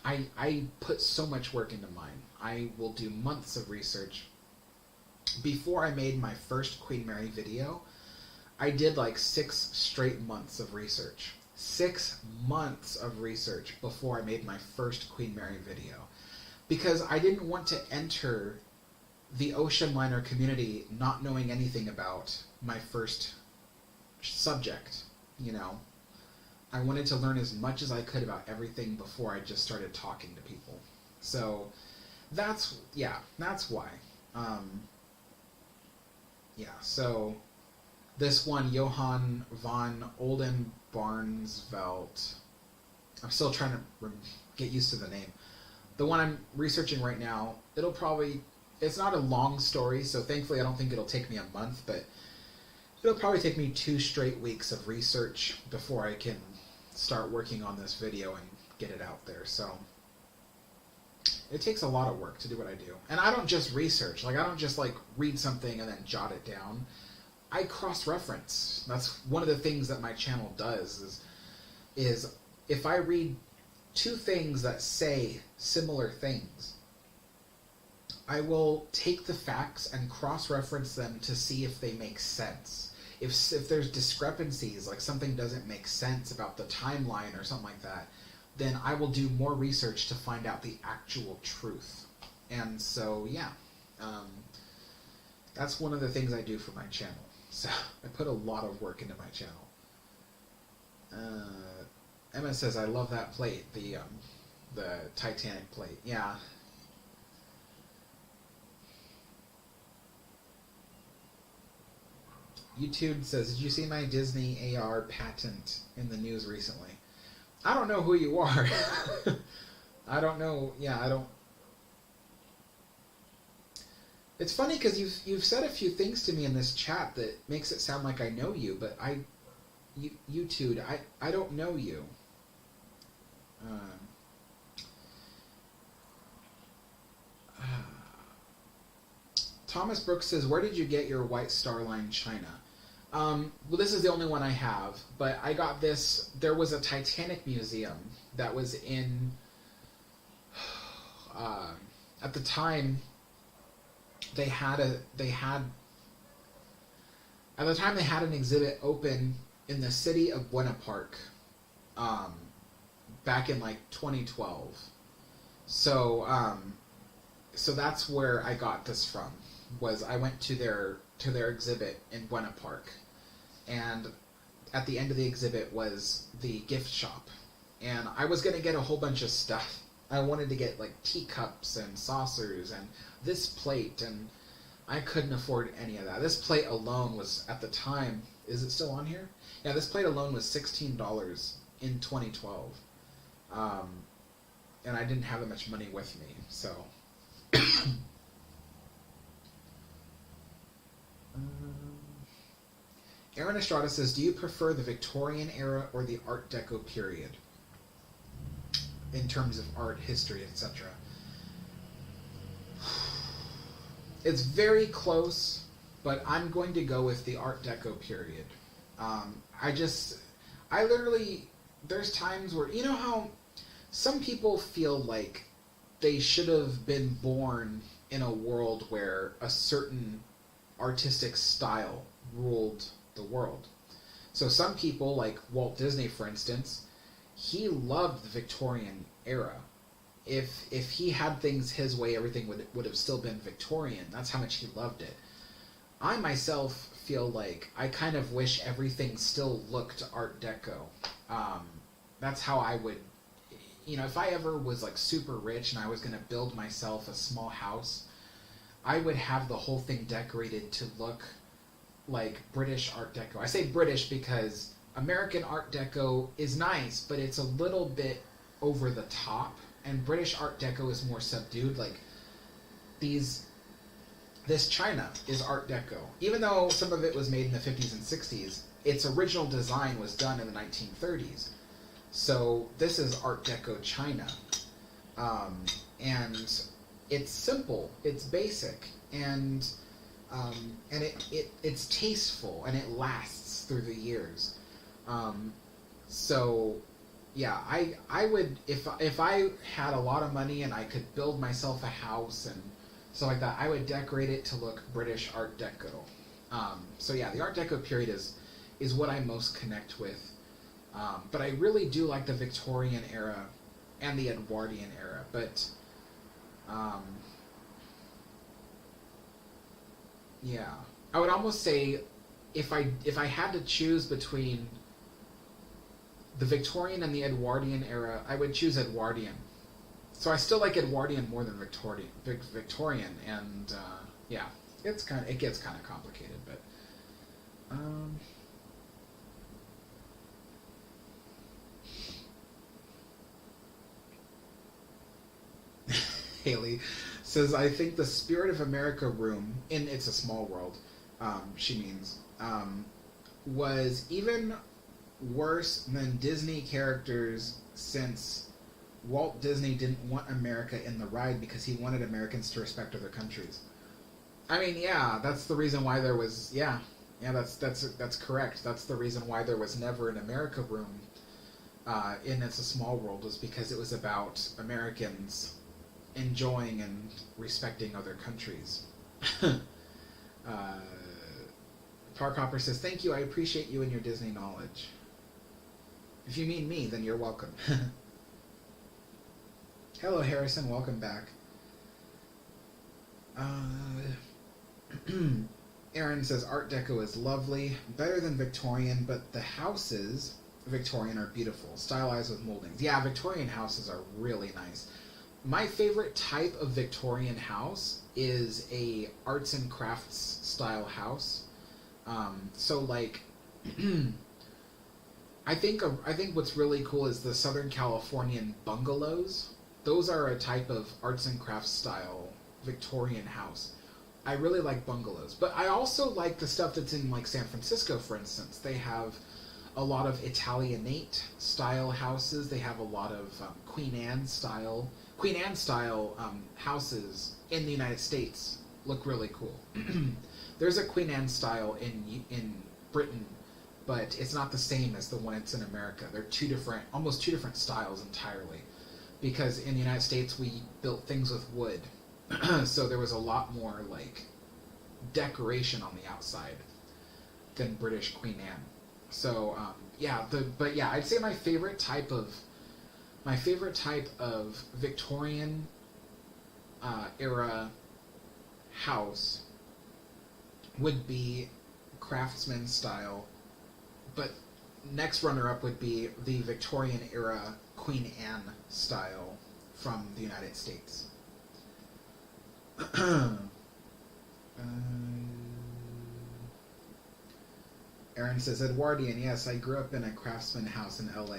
I put so much work into mine. I will do months of research. Before I made my first Queen Mary video, I did like 6 straight months of research. 6 months of research before I made my first Queen Mary video. Because I didn't want to enter the ocean liner community not knowing anything about my first subject, I wanted to learn as much as I could about everything before I just started talking to people. So that's why. So this one, Johann von Oldenbarnsveld, I'm still trying to get used to the name. The one I'm researching right now, it's not a long story, so thankfully I don't think it'll take me a month, but it'll probably take me 2 straight weeks of research before I can start working on this video and get it out there. So it takes a lot of work to do what I do. And I don't just research. I don't just read something and then jot it down. I cross-reference. That's one of the things that my channel does is if I read 2 things that say similar things, I will take the facts and cross-reference them to see if they make sense. If there's discrepancies, like something doesn't make sense about the timeline or something like that, then I will do more research to find out the actual truth. And so, that's one of the things I do for my channel. So I put a lot of work into my channel. Emma says, I love that plate, the The Titanic plate, yeah. YouTube says, did you see my Disney AR patent in the news recently? I don't know who you are. I don't know. Yeah, I don't. It's funny because you've said a few things to me in this chat that makes it sound like I know you, but YouTube, I don't know you. Thomas Brooks says, where did you get your White Star Line china? Well, this is the only one I have, but I got this. There was a Titanic museum that was in, at the time, they had an exhibit open in the city of Buena Park, back in like 2012. So that's where I got this from. Was I went to their exhibit in Buena Park, and at the end of the exhibit was the gift shop, and I was gonna get a whole bunch of stuff. I wanted to get like teacups and saucers and this plate, and I couldn't afford any of that. This plate alone was, at the time, is it still on here? Yeah, this plate alone was $16 in 2012, and I didn't have that much money with me, so. Aaron Estrada says, do you prefer the Victorian era or the Art Deco period in terms of art, history, etc.? It's very close, but I'm going to go with the Art Deco period. I literally, there's times where, you know how some people feel like they should have been born in a world where a certain artistic style ruled the world. So some people, like Walt Disney, for instance, he loved the Victorian era. If he had things his way, everything would have still been Victorian. That's how much he loved it. I myself feel like I kind of wish everything still looked Art Deco. That's how I would, if I ever was like super rich and I was going to build myself a small house, I would have the whole thing decorated to look like British Art Deco. I say British because American Art Deco is nice, but it's a little bit over the top, and British Art Deco is more subdued. Like this china is Art Deco. Even though some of it was made in the 50s and 60s, its original design was done in the 1930s. So this is Art Deco china. And it's simple, it's basic, and it's tasteful, and it lasts through the years. So yeah, I would, if I had a lot of money and I could build myself a house and stuff like that, I would decorate it to look British Art Deco. So yeah, the Art Deco period is what I most connect with. But I really do like the Victorian era and the Edwardian era. But yeah, I would almost say if I had to choose between the Victorian and the Edwardian era, I would choose Edwardian. So I still like Edwardian more than Victorian, and yeah, it gets kind of complicated, but Haley says, I think the Spirit of America room in It's a Small World, she means, was even worse than Disney characters, since Walt Disney didn't want America in the ride because he wanted Americans to respect other countries. I mean, yeah, that's the reason why there was, that's correct. That's the reason why there was never an America room in It's a Small World, was because it was about Americans enjoying and respecting other countries. Park Hopper says, thank you, I appreciate you and your Disney knowledge. If you mean me, then you're welcome. Hello, Harrison, welcome back. Aaron says, Art Deco is lovely, better than Victorian, but the houses Victorian are beautiful, stylized with moldings. Yeah, Victorian houses are really nice. My favorite type of Victorian house is a arts and crafts style house. So like, I think what's really cool is the Southern Californian bungalows. Those are a type of arts and crafts style Victorian house. I really like bungalows, but I also like the stuff that's in like San Francisco, for instance. They have a lot of Italianate style houses. They have a lot of Queen Anne style houses in the United States. Look really cool. There's a Queen Anne style in Britain, but it's not the same as the one that's in America. They're almost two different styles entirely. Because in the United States we built things with wood, so there was a lot more like decoration on the outside than British Queen Anne. So I'd say my favorite type of Victorian era house would be craftsman style, but next runner-up would be the Victorian era Queen Anne style from the United States. Aaron says, Edwardian, yes, I grew up in a craftsman house in LA.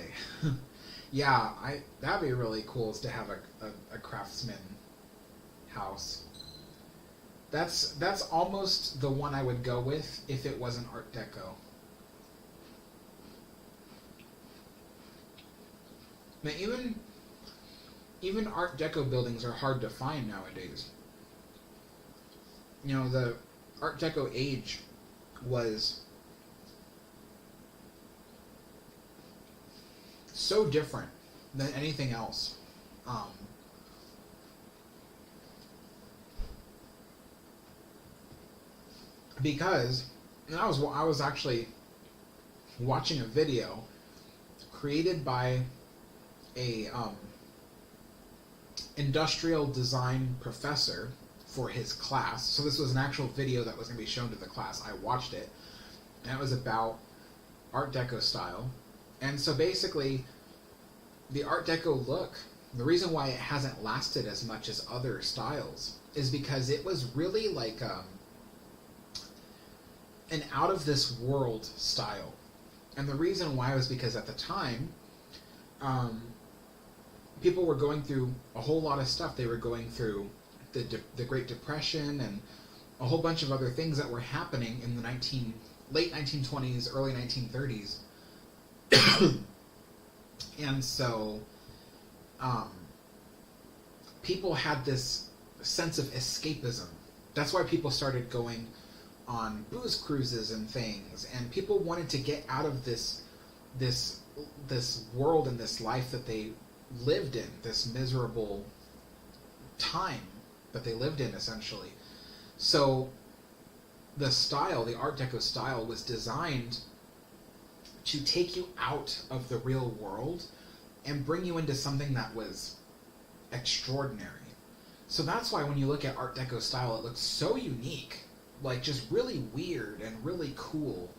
Yeah, that'd be really cool is to have a craftsman house. That's almost the one I would go with if it wasn't Art Deco. Now, even Art Deco buildings are hard to find nowadays. You know, the Art Deco age was so different than anything else. Because I was actually watching a video created by a industrial design professor for his class. So this was an actual video that was going to be shown to the class. I watched it, and it was about Art Deco style. And so basically, the Art Deco look, the reason why it hasn't lasted as much as other styles is because it was really like an out-of-this-world style. And the reason why was because at the time, people were going through a whole lot of stuff. They were going through the Great Depression and a whole bunch of other things that were happening in the late 1920s, early 1930s. And so people had this sense of escapism. That's why people started going on booze cruises and things, and people wanted to get out of this world and this life that they lived in, this miserable time that they lived in, essentially. So the Art Deco style was designed to take you out of the real world and bring you into something that was extraordinary. So that's why when you look at Art Deco style, it looks so unique, like just really weird and really cool.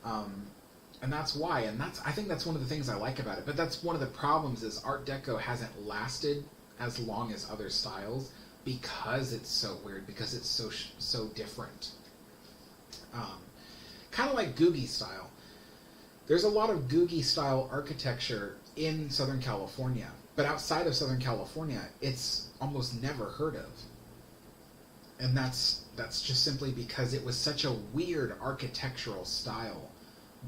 And that's why, I think that's one of the things I like about it. But that's one of the problems is Art Deco hasn't lasted as long as other styles because it's so weird, because it's so different. Kind of like Googie style. There's a lot of Googie style architecture in Southern California, but outside of Southern California, it's almost never heard of. And that's just simply because it was such a weird architectural style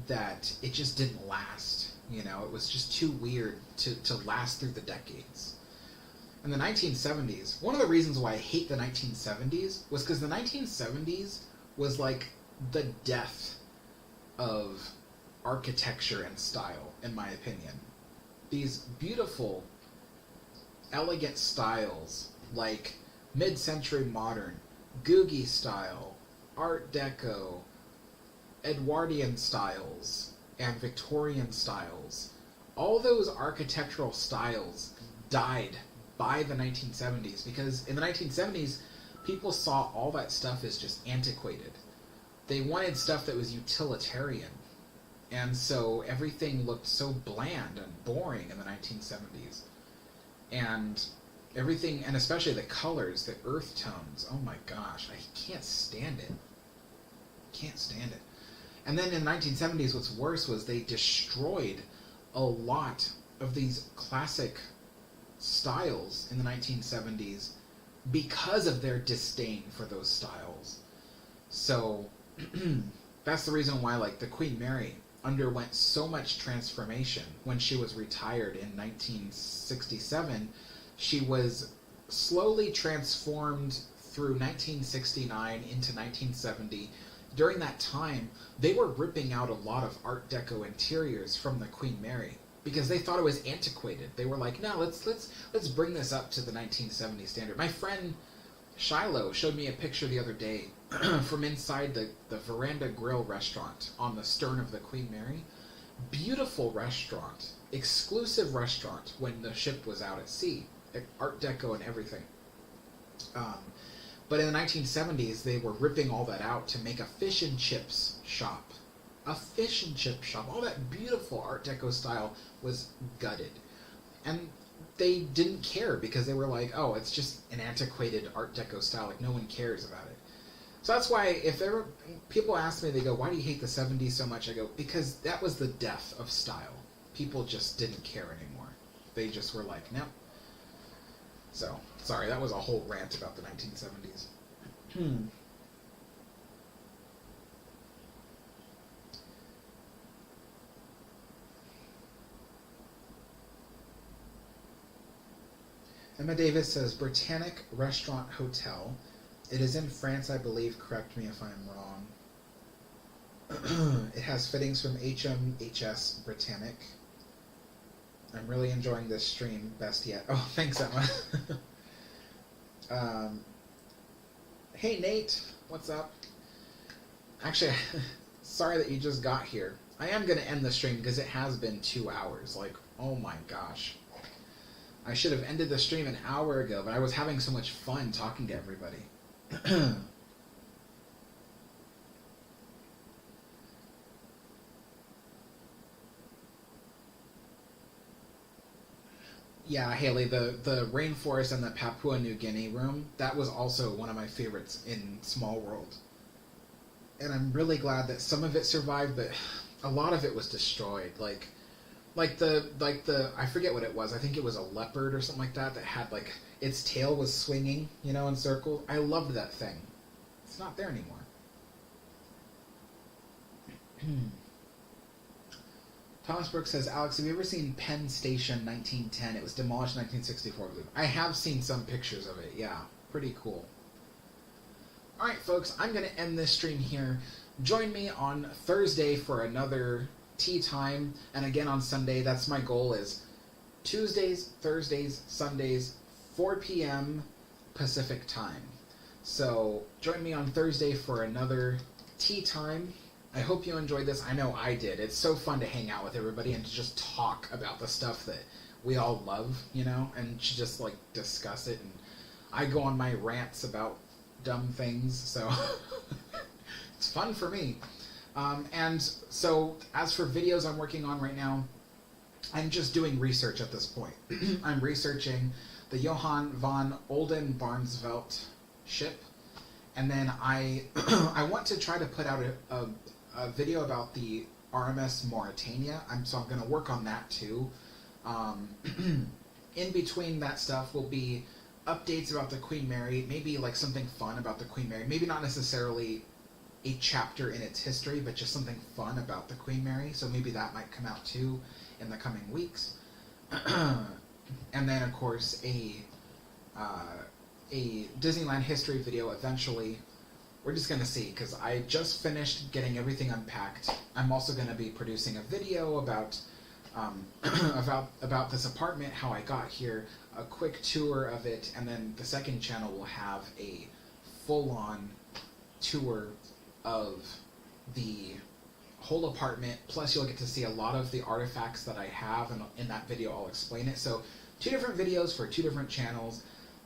that it just didn't last. You know, it was just too weird to last through the decades. In the 1970s, one of the reasons why I hate the 1970s was because the 1970s was like the death of architecture and style, in my opinion. These beautiful, elegant styles like mid-century modern, Googie style, Art Deco, Edwardian styles, and Victorian styles, all those architectural styles died by the 1970s because in the 1970s, people saw all that stuff as just antiquated. They wanted stuff that was utilitarian And so everything looked so bland and boring in the 1970s. And everything, and especially the colors, the earth tones, oh my gosh, I can't stand it. Can't stand it. And then in the 1970s, what's worse was they destroyed a lot of these classic styles in the 1970s because of their disdain for those styles. So that's the reason why, like, the Queen Mary underwent so much transformation when she was retired in 1967. She was slowly transformed through 1969 into 1970. During that time, they were ripping out a lot of Art Deco interiors from the Queen Mary because they thought it was antiquated. They were like, no, let's bring this up to the 1970 standard. My friend Shiloh showed me a picture the other day from inside the Veranda Grill restaurant on the stern of the Queen Mary. Beautiful restaurant, exclusive restaurant when the ship was out at sea, Art Deco and everything. But in the 1970s, they were ripping all that out to make a fish and chips shop. A fish and chip shop. All that beautiful Art Deco style was gutted. And they didn't care because they were like, oh, it's just an antiquated Art Deco style. Like, no one cares about it. So that's why if ever people ask me, they go, why do you hate the 70s so much? I go, because that was the death of style. People just didn't care anymore. They just were like, no. So, sorry, that was a whole rant about the 1970s. Emma Davis says, Britannic Restaurant Hotel. It is in France, I believe. Correct me if I'm wrong. It has fittings from HMHS Britannic. I'm really enjoying this stream. Best yet. Oh, thanks, Emma. Hey, Nate. What's up? Actually, sorry that you just got here. I am going to end the stream because it has been 2 hours. Like, oh my gosh. I should have ended the stream an hour ago, but I was having so much fun talking to everybody. Yeah, Haley, the rainforest and the Papua New Guinea room, that was also one of my favorites in Small World. And I'm really glad that some of it survived, but a lot of it was destroyed. Like the I forget what it was. I think it was a leopard or something like that had, like, its tail was swinging, you know, in circles. I loved that thing. It's not there anymore. Thomas Brooks says, Alex, have you ever seen Penn Station 1910? It was demolished in 1964, I believe. I have seen some pictures of it, yeah. Pretty cool. Alright, folks, I'm going to end this stream here. Join me on Thursday for another tea time, and again on Sunday. That's my goal, is Tuesdays, Thursdays, Sundays, 4 p.m. Pacific time. So join me on Thursday for another tea time. I hope you enjoyed this. I know I did. It's so fun to hang out with everybody and to just talk about the stuff that we all love, you know, and to just, like, discuss it. And I go on my rants about dumb things, so it's fun for me. And so, as for videos I'm working on right now, I'm just doing research at this point. I'm researching the Johann von Oldenbarnsvelt ship, and then I want to try to put out a video about the RMS Mauritania. So I'm going to work on that too. In between that stuff will be updates about the Queen Mary, maybe like something fun about the Queen Mary, maybe not necessarily a chapter in its history, but just something fun about the Queen Mary. So maybe that might come out too in the coming weeks. And then, of course, a Disneyland history video eventually. We're just going to see, because I just finished getting everything unpacked. I'm also going to be producing a video about about this apartment, how I got here, a quick tour of it, and then the second channel will have a full-on tour of the whole apartment, plus you'll get to see a lot of the artifacts that I have, and in that video I'll explain it. So 2 different videos for 2 different channels.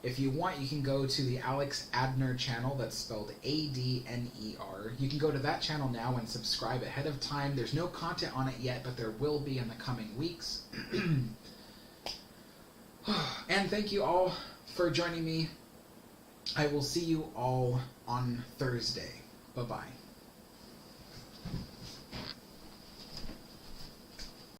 If you want, you can go to the Alex Adner channel, that's spelled Adner. You can go to that channel now and subscribe ahead of time. There's no content on it yet, but there will be in the coming weeks. And thank you all for joining me. I will see you all on Thursday. Bye-bye.